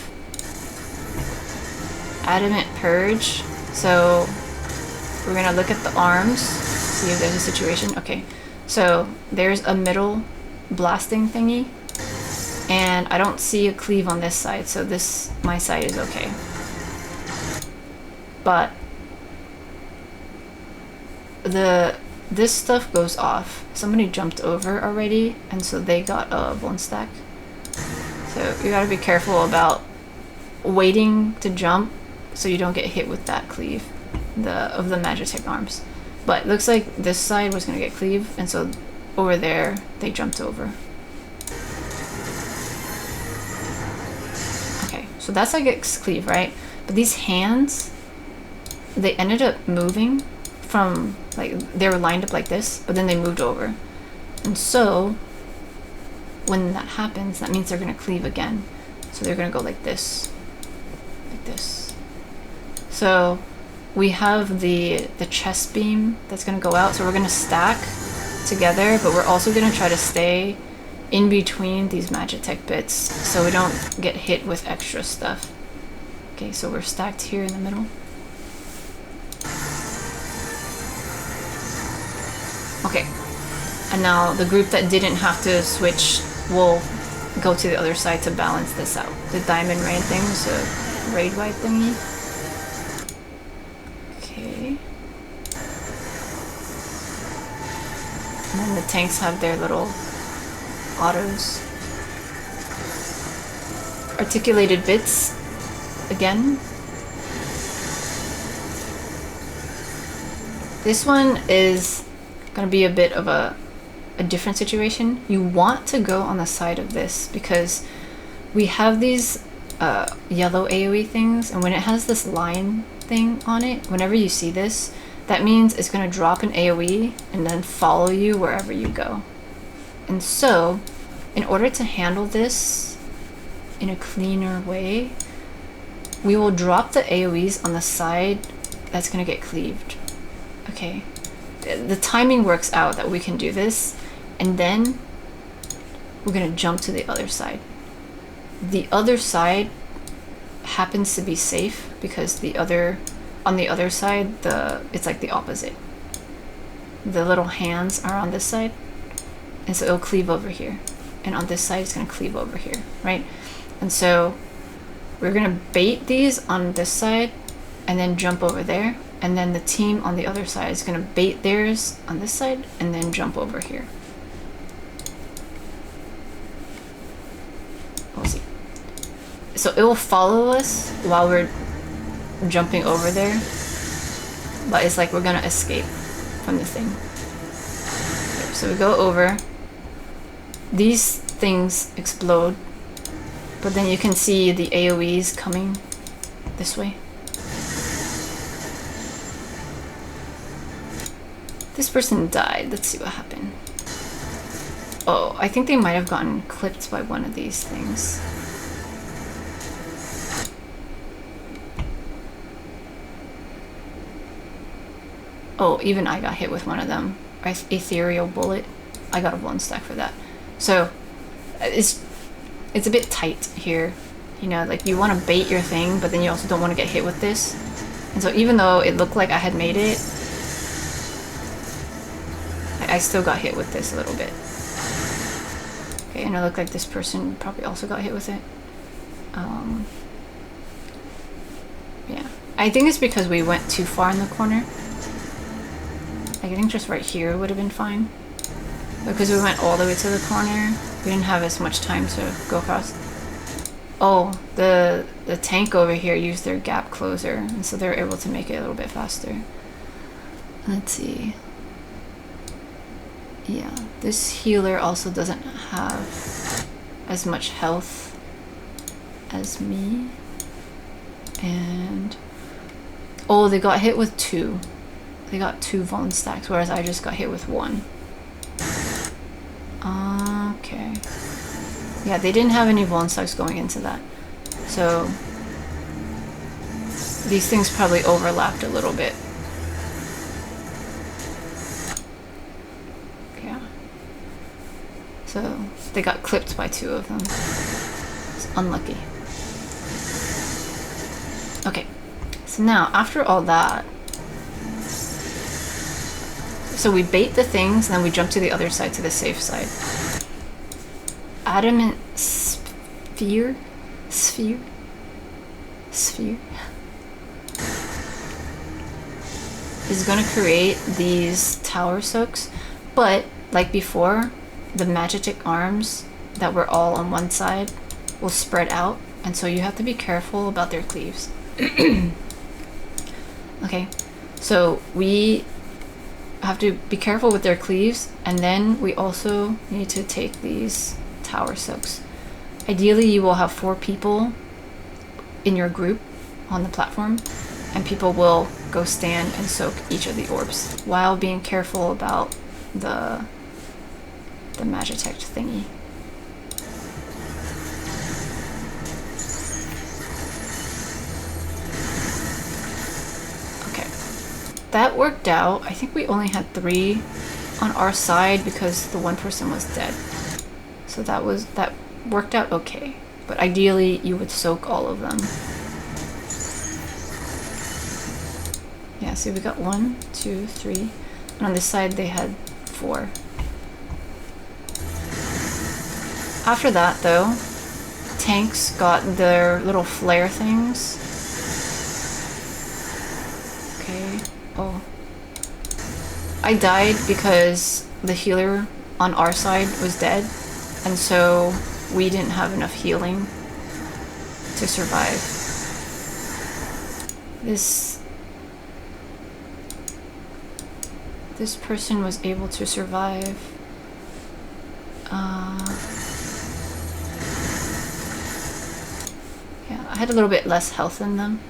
A: Adamant purge. So we're gonna look at the arms, see if there's a situation. Okay, so there's a middle blasting thingy, and I don't see a cleave on this side, so this, my side, is okay. But this stuff goes off. Somebody jumped over already, and so they got a 1 stack. So you gotta be careful about waiting to jump so you don't get hit with that cleave of the Magitech arms. But it looks like this side was gonna get cleaved, and so over there they jumped over. Okay, so that's how it gets cleaved, right? But these hands, they ended up moving from, like, they were lined up like this, but then they moved over. And so when that happens, that means they're going to cleave again. So they're going to go like this. Like this. So we have the chest beam that's going to go out. So we're going to stack together, but we're also going to try to stay in between these Magitech bits so we don't get hit with extra stuff. Okay, so we're stacked here in the middle. Okay, and now the group that didn't have to switch will go to the other side to balance this out. The diamond raid thing was a raid wide thingy. Okay. And then the tanks have their little autos. Articulated bits again. This one is gonna be a bit of a different situation. You want to go on the side of this because we have these yellow AoE things, and when it has this line thing on it, whenever you see this, that means it's going to drop an AoE and then follow you wherever you go. And so in order to handle this in a cleaner way, we will drop the AoEs on the side that's going to get cleaved. Okay, the timing works out that we can do this, and then we're going to jump to the other side. The other side happens to be safe because on the other side, it's like the opposite. The little hands are on this side, and so it'll cleave over here. And on this side, it's going to cleave over here, right? And so we're going to bait these on this side and then jump over there. And then the team on the other side is going to bait theirs on this side and then jump over here. We'll see. So it will follow us while we're jumping over there, but it's like we're gonna escape from the thing. Okay, so we go over. These things explode, but then you can see the AoEs coming this way. This person died. Let's see what happened. Oh, I think they might have gotten clipped by one of these things. Oh, even I got hit with one of them. Ethereal bullet. I got a 1 stack for that. So it's a bit tight here. You know, like you want to bait your thing, but then you also don't want to get hit with this. And so even though it looked like I had made it, I still got hit with this a little bit. Okay, and it looked like this person probably also got hit with it. Yeah. I think it's because we went too far in the corner. Like, I think just right here would have been fine. Because we went all the way to the corner, we didn't have as much time to go across. Oh, the tank over here used their gap closer, and so they were able to make it a little bit faster. Let's see. Yeah, this healer also doesn't have as much health as me. And oh, they got hit with 2. They got 2 Vaughn stacks, whereas I just got hit with 1. Okay. Yeah, they didn't have any Vaughn stacks going into that. So these things probably overlapped a little bit. Yeah. So they got clipped by 2 of them. It's unlucky. Okay. So now, after all that, so we bait the things, and then we jump to the other side, to the safe side. Adamant sphere is going to create these tower soaks, but like before, the magic arms that were all on one side will spread out, and so you have to be careful about their cleaves. Okay, so we have to be careful with their cleaves, and then we also need to take these tower soaks. Ideally, you will have 4 people in your group on the platform, and people will go stand and soak each of the orbs while being careful about the Magitech thingy. Okay, that worked out. I think we only had 3 on our side because the one person was dead. So that worked out okay. But ideally, you would soak all of them. Yeah, see, we got 1, 2, 3. And on this side, they had 4. After that, though, tanks got their little flare things. Okay. Oh. I died because the healer on our side was dead, and so we didn't have enough healing to survive. This person was able to survive. Yeah, I had a little bit less health than them,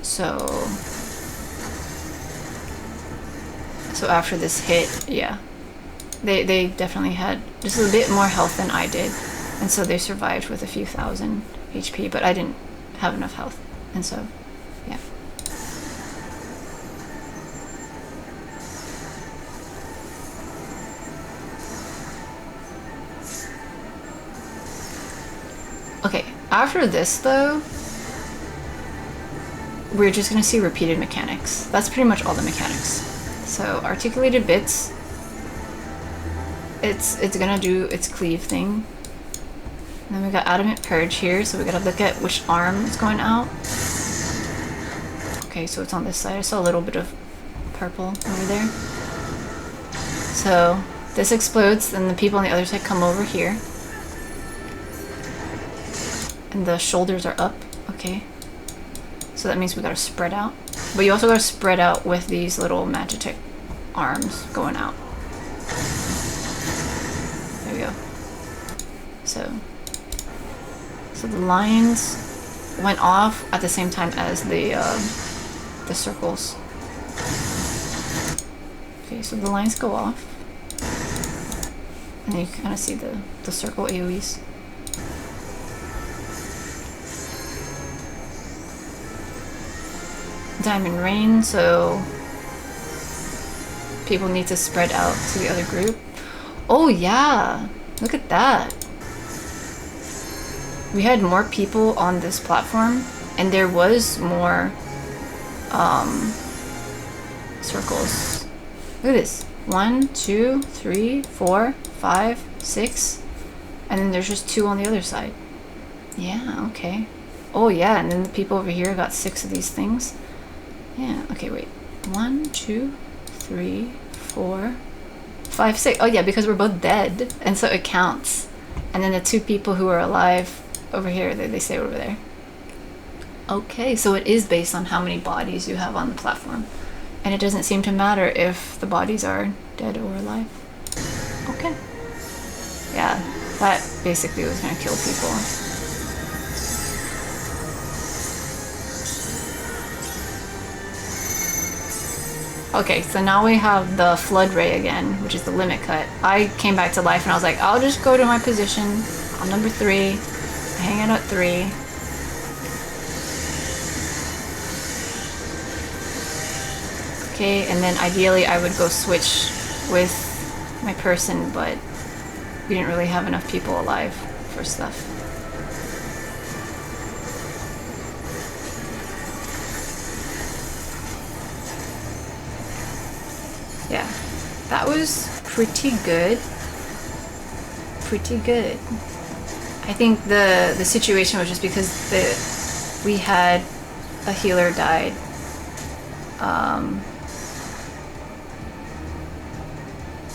A: so after this hit, yeah, they definitely had just a bit more health than I did, and so they survived with a few thousand HP, but I didn't have enough health, and so yeah. Okay, after this though, we're just gonna see repeated mechanics. That's pretty much all the mechanics. So articulated bits, it's gonna do its cleave thing. And then we got adamant purge here, so we gotta look at which arm is going out. Okay, so it's on this side. I saw a little bit of purple over there. So this explodes, and the people on the other side come over here. And the shoulders are up, okay. So that means we gotta spread out. But you also gotta spread out with these little Magitech arms going out. There we go. So the lines went off at the same time as the circles. Okay, so the lines go off. And then you can kind of see the circle AoEs. Diamond Rain, so people need to spread out to the other group. Oh yeah, look at that. We had more people on this platform, and there was more circles. Look at this. 1, 2, 3, 4, 5, 6, and then there's just 2 on the other side. Yeah, okay. Oh yeah, and then the people over here got 6 of these things. Yeah, okay, wait. 1, 2, 3, 4, 5, 6. Oh yeah, because we're both dead, and so it counts. And then the 2 people who are alive over here, they stay over there. Okay, so it is based on how many bodies you have on the platform. And it doesn't seem to matter if the bodies are dead or alive. Okay. Yeah, that basically was gonna kill people. Okay, so now we have the Flood Ray again, which is the limit cut. I came back to life and I was like, I'll just go to my position on number 3, hang out at 3. Okay, and then ideally I would go switch with my person, but we didn't really have enough people alive for stuff. Yeah, that was pretty good. Pretty good. I think the situation was just because we had a healer died.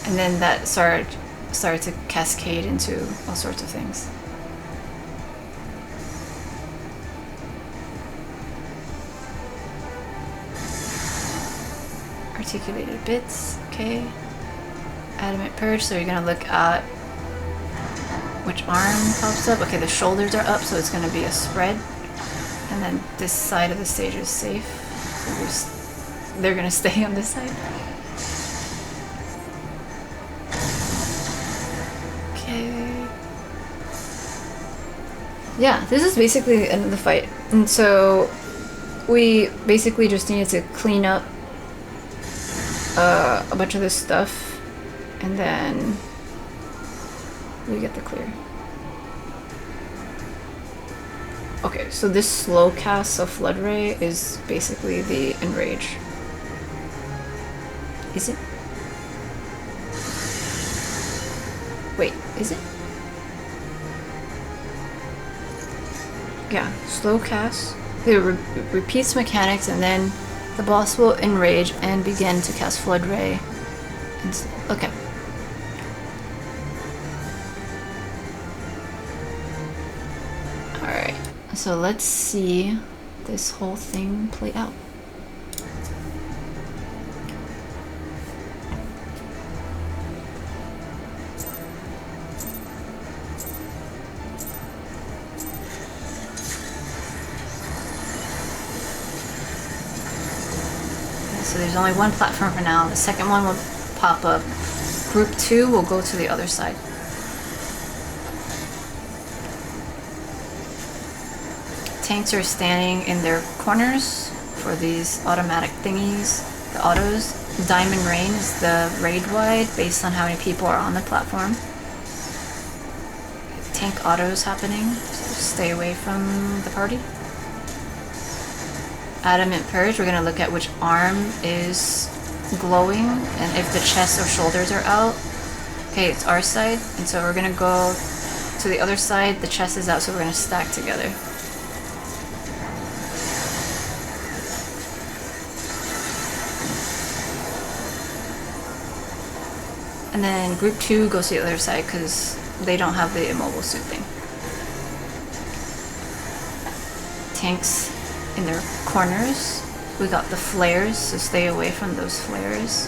A: And then that started to cascade into all sorts of things. Articulated bits, okay. Adamant purge, so you're gonna look at which arm pops up. Okay, the shoulders are up, so it's gonna be a spread. And And then this side of the stage is safe. So they're gonna stay on this side. Okay. Yeah, this is basically the end of the fight. And so we basically just needed to clean up a bunch of this stuff, and then we get the clear. Okay, so this slow cast of Flood Ray is basically the Enrage. Is it? Wait, is it? Yeah, slow cast. It repeats mechanics, and then the boss will enrage and begin to cast Flood Ray. Okay. Alright, so let's see this whole thing play out. So there's only one platform for now. The second one will pop up. Group 2 will go to the other side. Tanks are standing in their corners for these automatic thingies, the autos. Diamond Rain is the raid wide based on how many people are on the platform. Tank autos happening, so stay away from the party. Adamant Purge, we're going to look at which arm is glowing and if the chest or shoulders are out. Okay, it's our side, and so we're going to go to the other side. The chest is out, so we're going to stack together. And then group 2 goes to the other side because they don't have the immobile suit thing. Tanks in their corners. We got the flares, so stay away from those flares.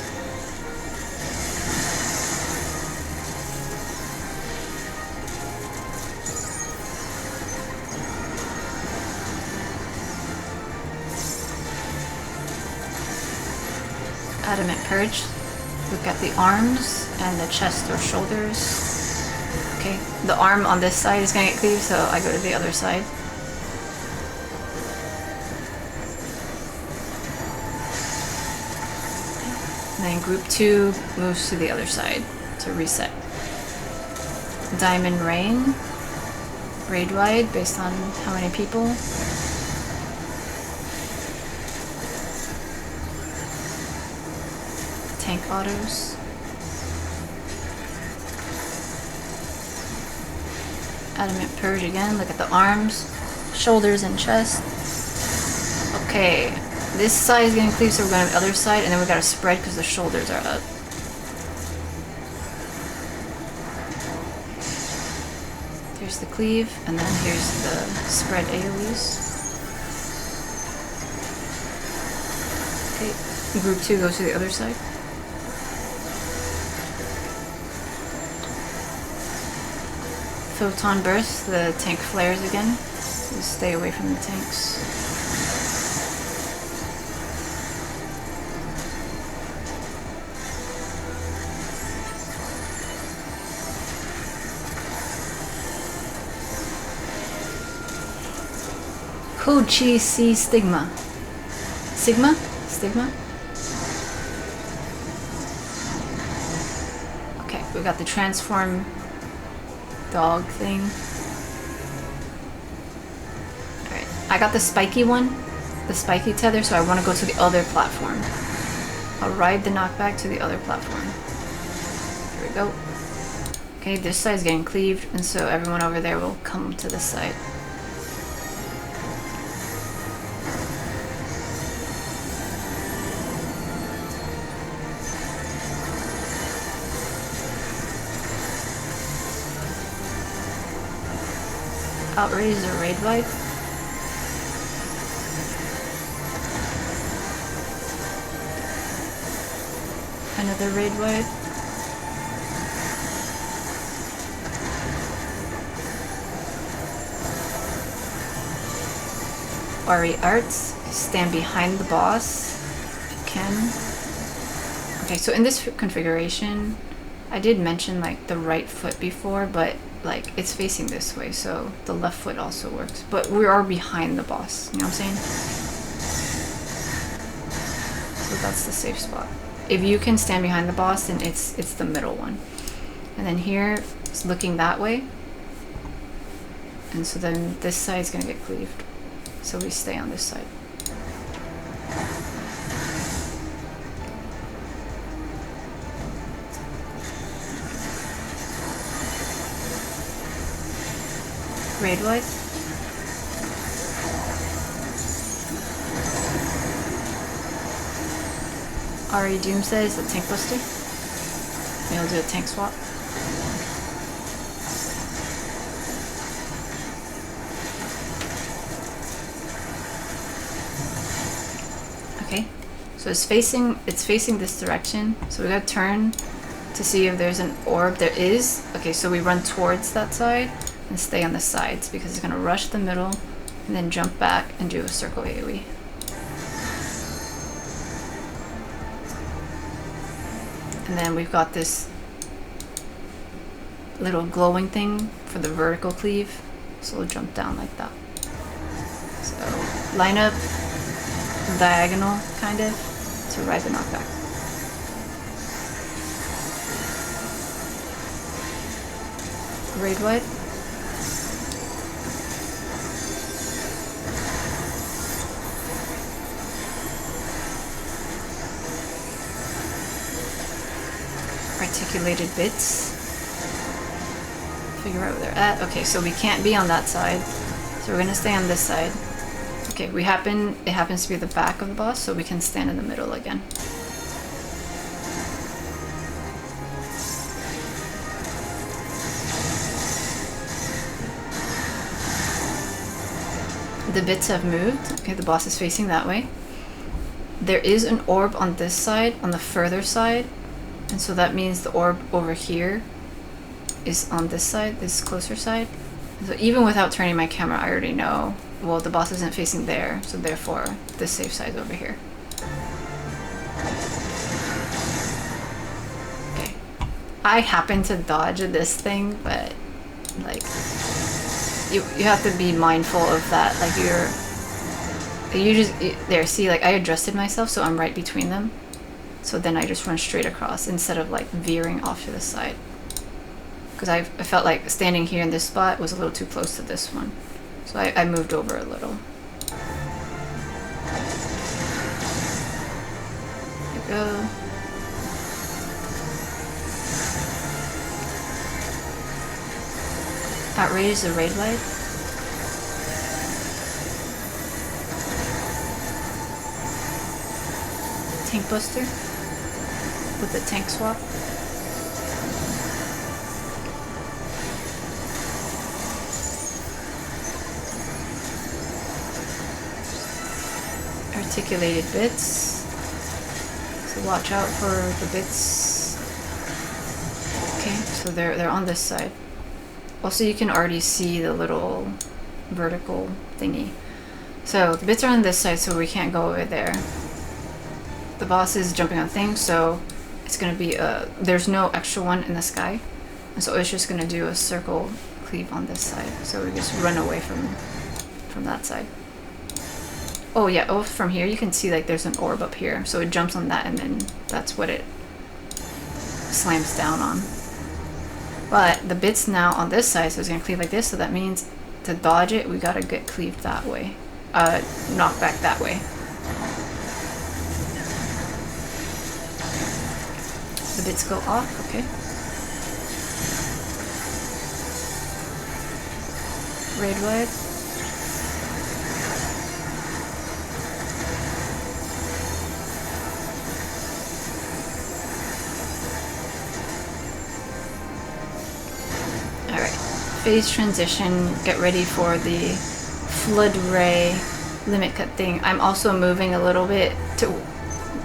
A: Adamant Purge. Look at the arms and the chest or shoulders. Okay, the arm on this side is going to get cleaved, so I go to the other side. And then group 2 moves to the other side to reset. Diamond Rain, raid wide based on how many people. Tank autos. Adamant Purge again, look at the arms, shoulders and chest. Okay, this side is getting cleaved, so we're going to the other side, and then we gotta spread because the shoulders are up. Here's the cleave, and then here's the spread AoEs. Okay, group 2 goes to the other side. Photon Burst, the tank flares again. So stay away from the tanks. Code Chi C Stigma. Sigma? Stigma? Okay, we got the transform dog thing. Alright, I got the spiky one, the spiky tether, so I want to go to the other platform. I'll ride the knockback to the other platform. Here we go. Okay, this side's getting cleaved, and so everyone over there will come to this side. Outrage or raid wipe. Another raid wipe. RE Arts, stand behind the boss, if you can. Okay, so in this configuration, I did mention like the right foot before, but like it's facing this way, so the left foot also works. But we are behind the boss, you know what I'm saying? So that's the safe spot. If you can stand behind the boss, then it's the middle one. And then here, it's looking that way. And so then this side's gonna get cleaved. So we stay on this side. Raid wide. RE Doomsday is the tank buster. Maybe I'll do a tank swap. Okay, so it's facing this direction. So we gotta turn to see if there's an orb. There is. Okay, so we run towards that side and stay on the sides because it's gonna rush the middle and then jump back and do a circle AoE. And then we've got this little glowing thing for the vertical cleave, so we'll jump down like that. So line up diagonal, kind of, to ride the knockback. Raid wide. Articulated bits. Figure out where they're at. Okay, so we can't be on that side, so we're gonna stay on this side. Okay, it happens to be the back of the boss, so we can stand in the middle again. The bits have moved. Okay, the boss is facing that way. There is an orb on this side, on the further side, and so that means the orb over here is on this side, this closer side. So even without turning my camera, I already know, well, the boss isn't facing there, so therefore the safe side's over here. Okay. I happen to dodge this thing, but like you have to be mindful of that. Like there, see, like I adjusted myself so I'm right between them. So then I just run straight across instead of like veering off to the side. Because I felt like standing here in this spot was a little too close to this one. So I moved over a little. There we go. Outrage the raid light. Tank buster with the tank swap. Articulated bits. So watch out for the bits. Okay, so they're on this side. Also, you can already see the little vertical thingy. So the bits are on this side, so we can't go over there. The boss is jumping on things, so it's gonna be there's no extra one in the sky, and so it's just gonna do a circle cleave on this side. So we just run away from that side. Oh yeah, oh, from here you can see like there's an orb up here, so it jumps on that and then that's what it slams down on. But the bit's now on this side, so it's gonna cleave like this, so that means to dodge it, we gotta get cleaved that way. Knock back that way. The bits go off, okay. Raid wide. Phase transition, get ready for the flood ray limit cut thing. I'm also moving a little bit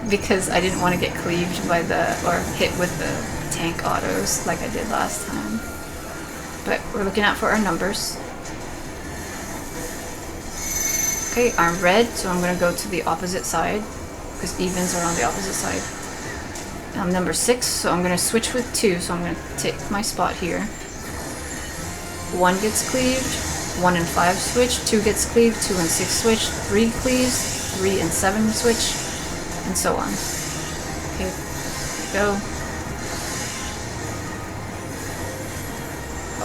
A: because I didn't want to get cleaved by or hit with the tank autos like I did last time. But we're looking out for our numbers. Okay, I'm red, so I'm gonna go to the opposite side because evens are on the opposite side. I'm number 6, so I'm gonna switch with 2, so I'm gonna take my spot here. 1 gets cleaved, 1 and 5 switch, 2 gets cleaved, 2 and 6 switch, 3 cleaves, 3 and 7 switch, and so on. Okay, go.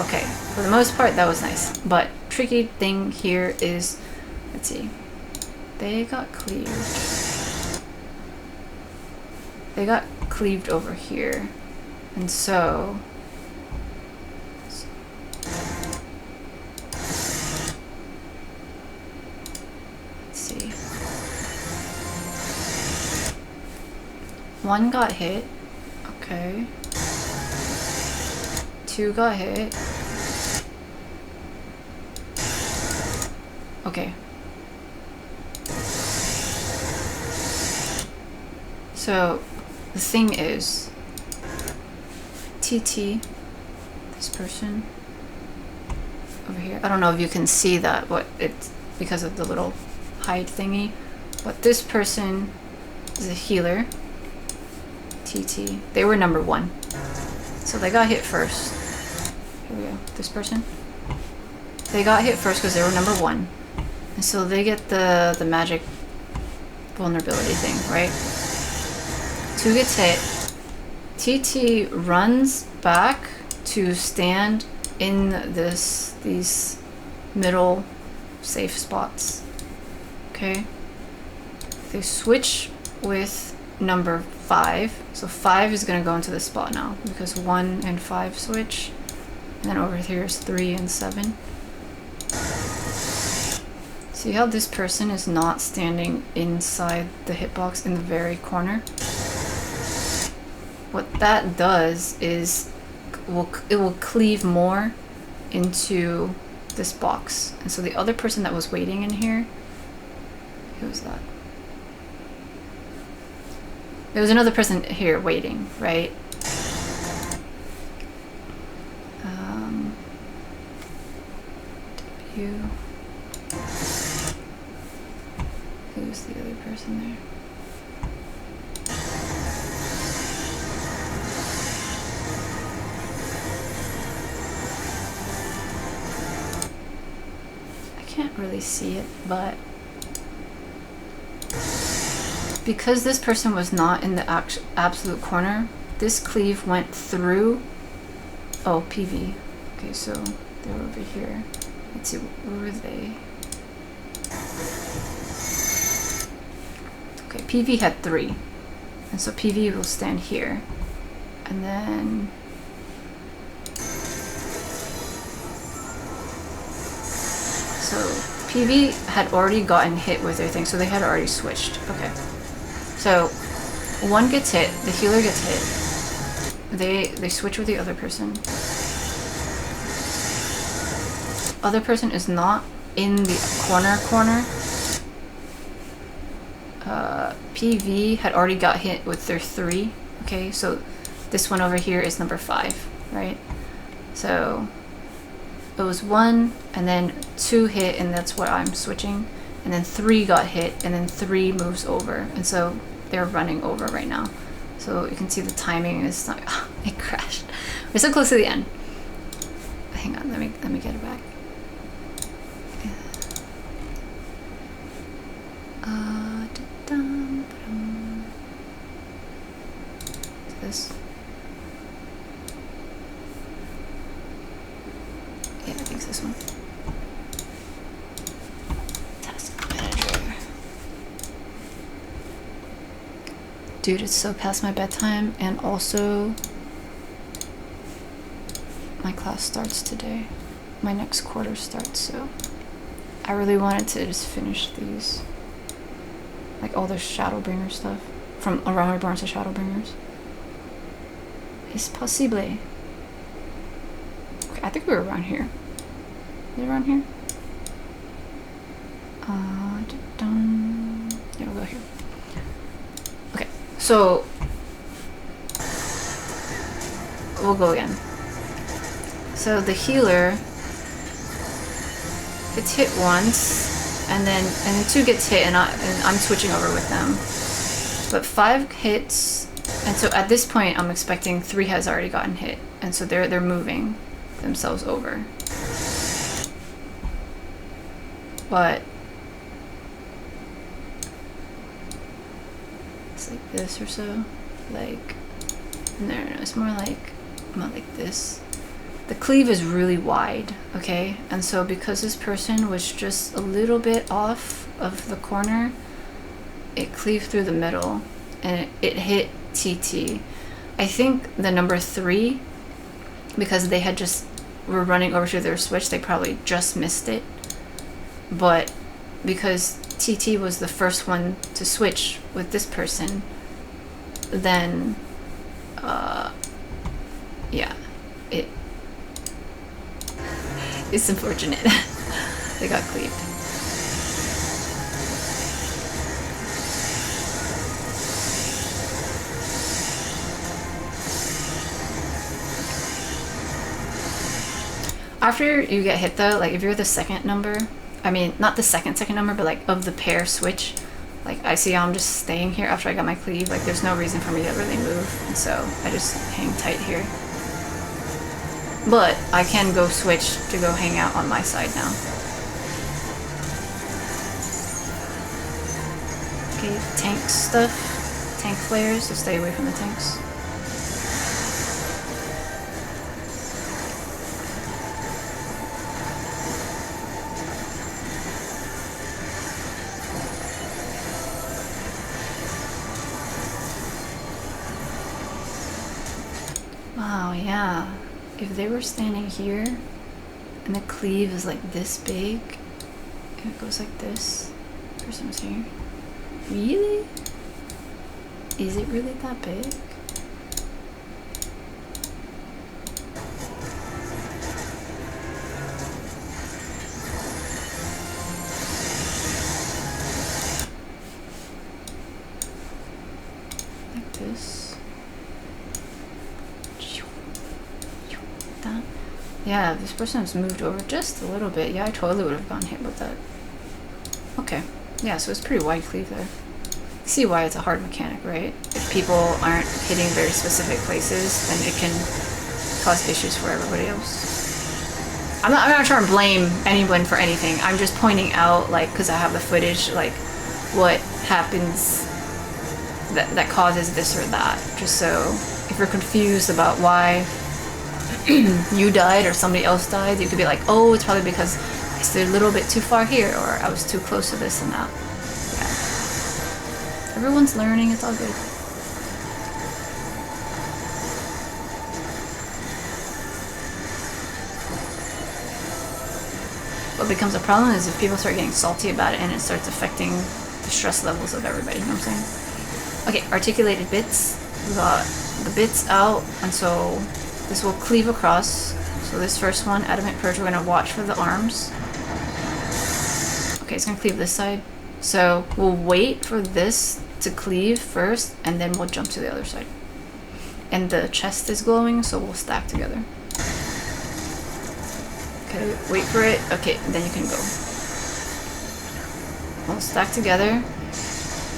A: Okay, for the most part that was nice, but tricky thing here is, let's see, they got cleaved. They got cleaved over here, and so let's see. 1 got hit, okay. 2 got hit. Okay. So the thing is, TT, this person over here, I don't know if you can see that, but it's because of the little hide thingy, but this person is a healer. TT, they were number 1, so they got hit first. Here we go, this person, they got hit first because they were number 1, and so they get the magic vulnerability thing, right? 2 gets hit. TT runs back to stand in these middle safe spots. Okay. They switch with number 5. So 5 is gonna go into this spot now because 1 and 5 switch. And then over here is 3 and 7. See how this person is not standing inside the hitbox in the very corner? What that does is it will cleave more into this box. And so the other person that was waiting in here, who was that? There was another person here waiting, right? W. Who's the other person there? Can't really see it, but because this person was not in the absolute corner, this cleave went through. Oh, PV. Okay, so they're over here. Let's see, where were they? Okay, PV had 3, and so PV will stand here, and then so PV had already gotten hit with their thing, so they had already switched. Okay. So 1 gets hit, the healer gets hit. They switch with the other person. Other person is not in the corner. PV had already got hit with their 3. Okay, so this one over here is number 5, right? So it was 1, and then 2 hit, and that's what I'm switching, and then 3 got hit, and then 3 moves over, and so they're running over right now. So you can see the timing is not. Oh, it crashed. We're so close to the end. Hang on, let me get it back. This. Yeah, I think it's this one. Task manager. Dude, it's so past my bedtime, and also my class starts today. My next quarter starts, so I really wanted to just finish these. Like all the Shadowbringers stuff. From Around Reborn to Shadowbringers. It's possible. Okay, I think we were around here. Is it around here? Yeah, we'll go here. Okay, so we'll go again. So the healer gets hit once, and then 2 gets hit, and I'm switching over with them. But 5 hits, and so at this point I'm expecting 3 has already gotten hit, and so they're moving themselves over. But it's like this or so. Like, no, it's more like, not like this. The cleave is really wide, okay? And so because this person was just a little bit off of the corner, it cleaved through the middle and it hit TT. I think the number 3, because they had just were running over to their switch, they probably just missed it. But because TT was the first one to switch with this person, then yeah, it's unfortunate. They got cleaved. After you get hit though, like if you're the second number, I mean, not the second number, but like of the pair switch, like I see I'm just staying here after I got my cleave, like there's no reason for me to really move, and so I just hang tight here. But I can go switch to go hang out on my side now. Okay, tank stuff, tank flares, so stay away from the tanks. Wow, yeah. If they were standing here and the cleave is like this big and it goes like this, person was here. Really? Is it really that big? Like this. That. Yeah, this person has moved over just a little bit. Yeah, I totally would have gotten hit with that. Okay. Yeah, so it's pretty wide cleave there. See why it's a hard mechanic, right? If people aren't hitting very specific places, then it can cause issues for everybody else. I'm not trying to blame anyone for anything. I'm just pointing out, like, because I have the footage, like, what happens that causes this or that. Just so if you're confused about why you died or somebody else died, you could be like, oh, it's probably because I stood a little bit too far here, or I was too close to this and that. Yeah. Everyone's learning, it's all good. What becomes a problem is if people start getting salty about it and it starts affecting the stress levels of everybody, you know what I'm saying? Okay, articulated bits. We got the bits out, and so this will cleave across. So this first one, Adamant Purge, we're going to watch for the arms. Okay, it's going to cleave this side. So we'll wait for this to cleave first, and then we'll jump to the other side. And the chest is glowing, so we'll stack together. Okay, wait for it. Okay, then you can go. We'll stack together,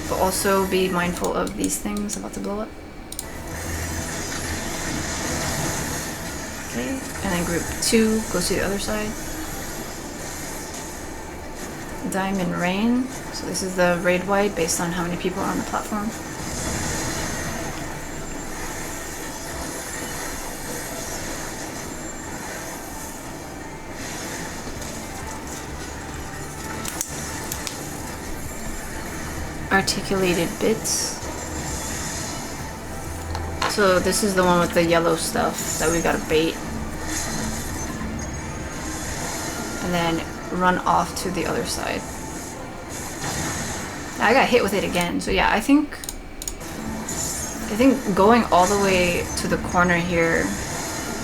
A: but also be mindful of these things about to blow up. Okay, and then group 2 goes to the other side. Diamond Rain. So this is the raid wide based on how many people are on the platform. Articulated bits. So this is the one with the yellow stuff that we gotta bait. And then run off to the other side. I got hit with it again, so yeah, I think going all the way to the corner here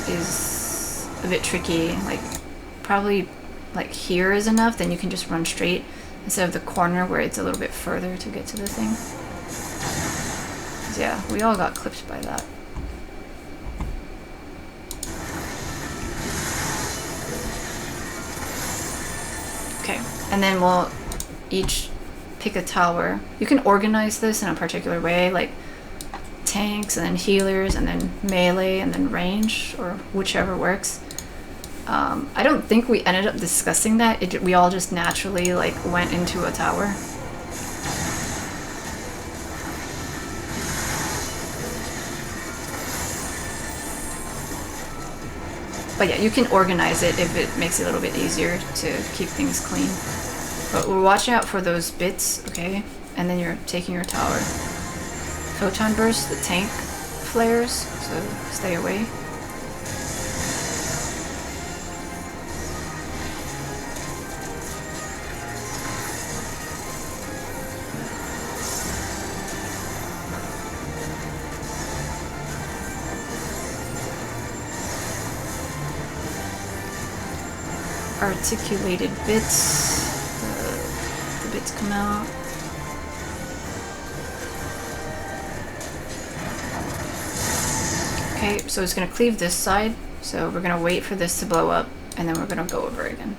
A: is a bit tricky. Like, probably like here is enough, then you can just run straight instead of the corner where it's a little bit further to get to the thing. Yeah, we all got clipped by that. Okay, and then we'll each pick a tower. You can organize this in a particular way, like tanks and then healers and then melee and then range, or whichever works. I don't think we ended up discussing that. We all just naturally like went into a tower. But yeah, you can organize it if it makes it a little bit easier to keep things clean. But we're watching out for those bits, okay? And then you're taking your tower. Photon burst, the tank flares, so stay away. Articulated bits. The bits come out. Okay, so it's gonna cleave this side. So we're gonna wait for this to blow up, and then we're gonna go over again.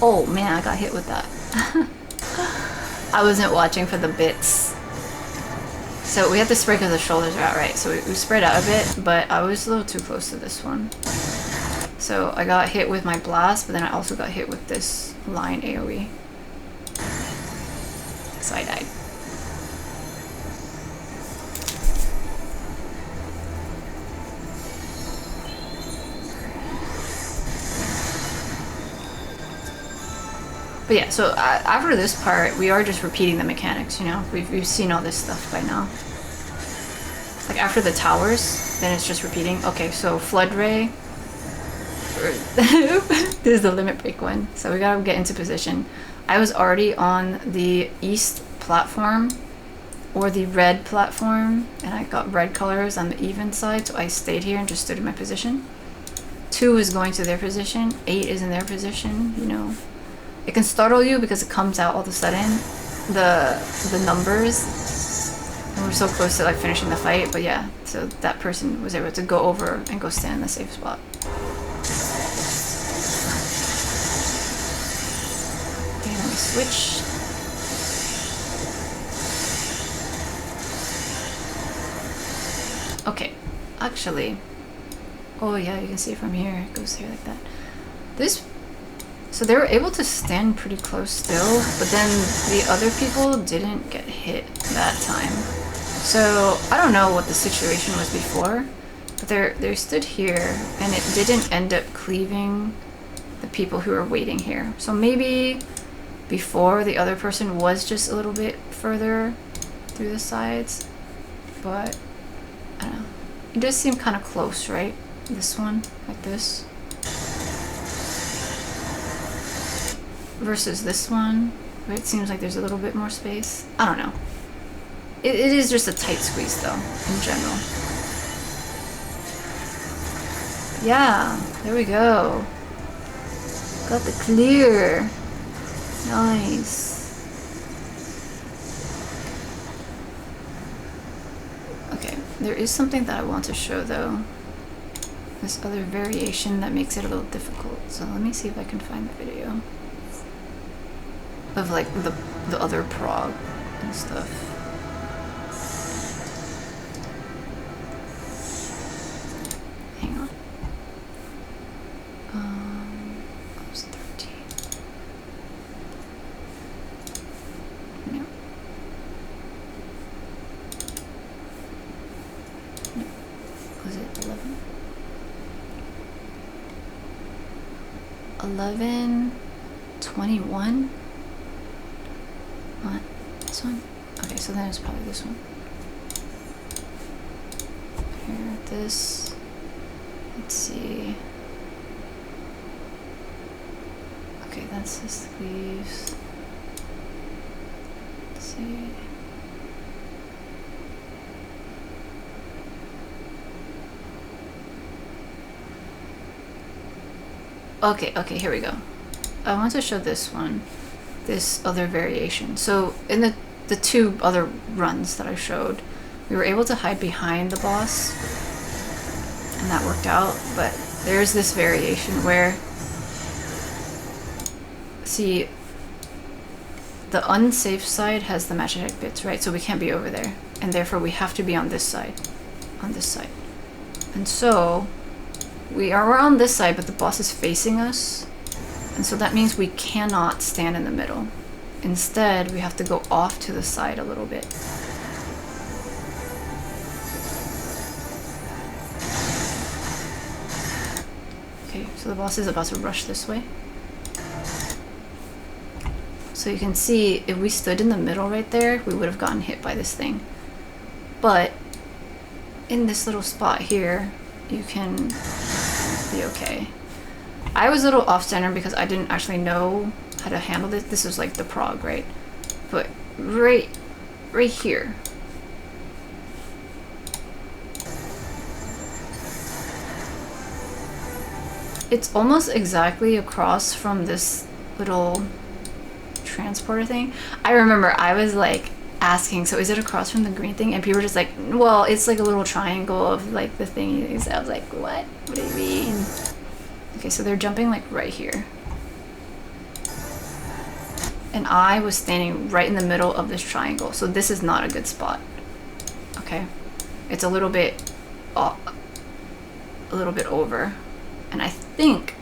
A: Oh man, I got hit with that. I wasn't watching for the bits. So we have to spread because the shoulders are out, right? So we spread out a bit, but I was a little too close to this one. So I got hit with my blast, but then I also got hit with this line AoE. So I died. But yeah, so after this part, we are just repeating the mechanics, you know? We've seen all this stuff by now. Like after the towers, then it's just repeating. Okay, so Flood Ray. This is the limit break one. So we gotta get into position. I was already on the east platform, or the red platform, and I got red colors on the even side, so I stayed here and just stood in my position. 2 is going to their position, 8 is in their position, you know. It can startle you because it comes out all of a sudden, the numbers, and we're so close to like finishing the fight. But yeah, so that person was able to go over and go stand in the safe spot. Okay, let me switch. Okay, actually, oh yeah, you can see it from here. It goes here like that. So they were able to stand pretty close still, but then the other people didn't get hit that time. So I don't know what the situation was before, but they stood here and it didn't end up cleaving the people who were waiting here. So maybe before the other person was just a little bit further through the sides, but I don't know. It does seem kind of close, right? This one, like this. Versus this one, where it seems like there's a little bit more space. I don't know. It is just a tight squeeze though, in general. Yeah, there we go. Got the clear. Nice. Okay, there is something that I want to show though. This other variation that makes it a little difficult. So let me see if I can find the video. Of like the other prog and stuff. Hang on. I was 13. No. No. Was it 11? 11, 21? What? This one? Okay, so then it's probably this one. Here, this. Let's see. Okay, that's the sleeves. Let's see. Okay, here we go. I want to show this one. This other variation. So in the the 2 other runs that I showed, we were able to hide behind the boss, and that worked out. But there's this variation where, see, the unsafe side has the magic bits, right? So we can't be over there, and therefore we have to be on this side, and so we're on this side, but the boss is facing us, and so that means we cannot stand in the middle. Instead, we have to go off to the side a little bit. Okay, so the boss is about to rush this way. So you can see, if we stood in the middle right there, we would have gotten hit by this thing. But in this little spot here, you can be okay. I was a little off-center because I didn't actually know how to handle this. This is like the prog, right? But right here. It's almost exactly across from this little transporter thing. I remember I was like asking, so is it across from the green thing? And people were just like, well, it's like a little triangle of like the thingies. I was like, what do you mean? Okay, so they're jumping like right here, and I was standing right in the middle of this triangle, so this is not a good spot. Okay, it's a little bit over, and I think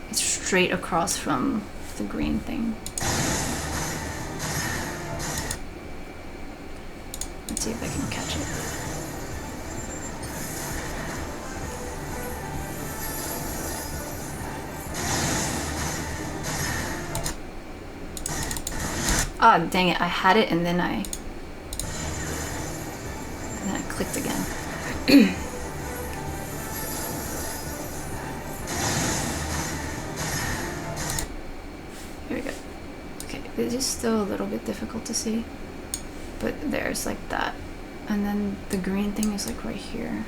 A: it's straight across from the green thing. Let's see if I can catch it. Ah, dang it, I had it and then I clicked again. Here we go. Okay, it is still a little bit difficult to see, but there's like that. And then the green thing is like right here.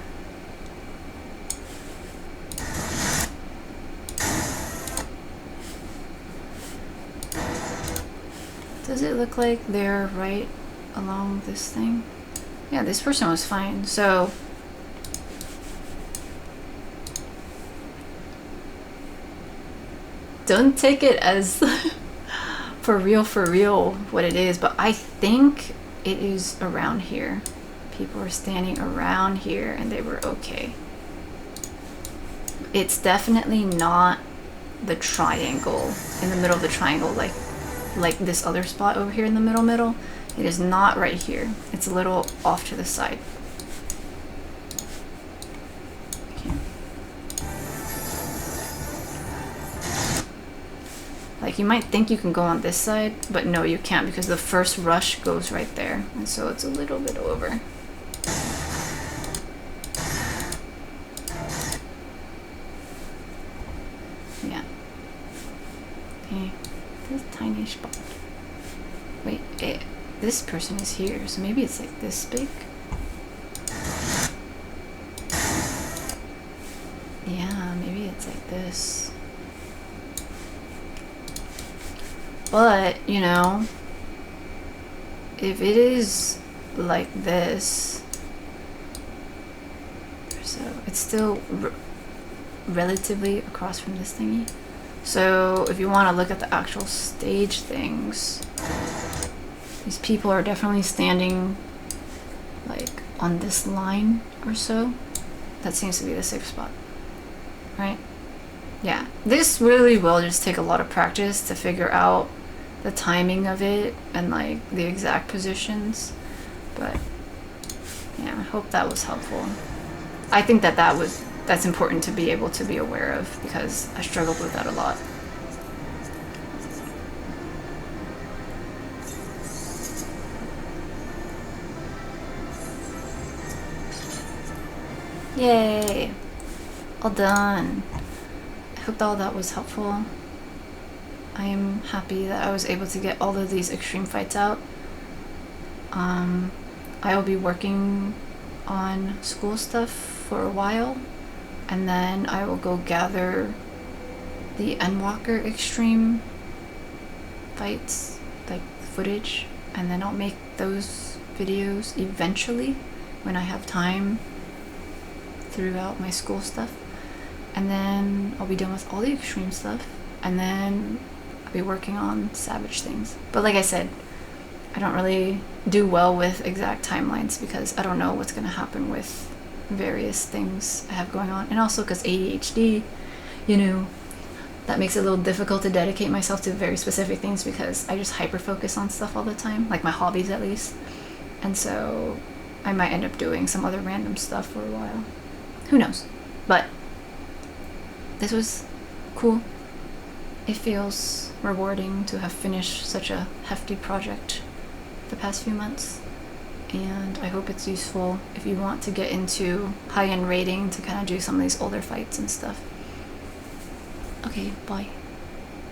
A: Does it look like they're right along this thing? Yeah, this person was fine. So don't take it as for real what it is, but I think it is around here. People were standing around here and they were okay. It's definitely not the triangle in the middle of the triangle, like this other spot over here in the middle. It is not right here. It's a little off to the side. Like, you might think you can go on this side, but no, you can't, because the first rush goes right there, and so it's a little bit over. Yeah. Okay. This tiny spot. Wait, this person is here, so maybe it's like this big? Yeah, maybe it's like this. But, you know, if it is like this, so it's still relatively across from this thingy. So if you want to look at the actual stage things, these people are definitely standing like on this line or so. That seems to be the safe spot, right? Yeah, this really will just take a lot of practice to figure out the timing of it and like the exact positions. But yeah, I hope that was helpful. I think that's important to be able to be aware of, because I struggled with that a lot. Yay! All done. I hope all that was helpful. I am happy that I was able to get all of these extreme fights out. I will be working on school stuff for a while, and then I will go gather the Endwalker extreme fights, like footage, and then I'll make those videos eventually when I have time throughout my school stuff, and then I'll be done with all the extreme stuff, and then I'll be working on savage things. But like I said, I don't really do well with exact timelines because I don't know what's going to happen with various things I have going on, and also because ADHD, you know, that makes it a little difficult to dedicate myself to very specific things because I just hyper focus on stuff all the time, like my hobbies at least, and so I might end up doing some other random stuff for a while. Who knows? But this was cool. It feels rewarding to have finished such a hefty project the past few months, and I hope it's useful if you want to get into high-end raiding to kind of do some of these older fights and stuff. Okay, bye.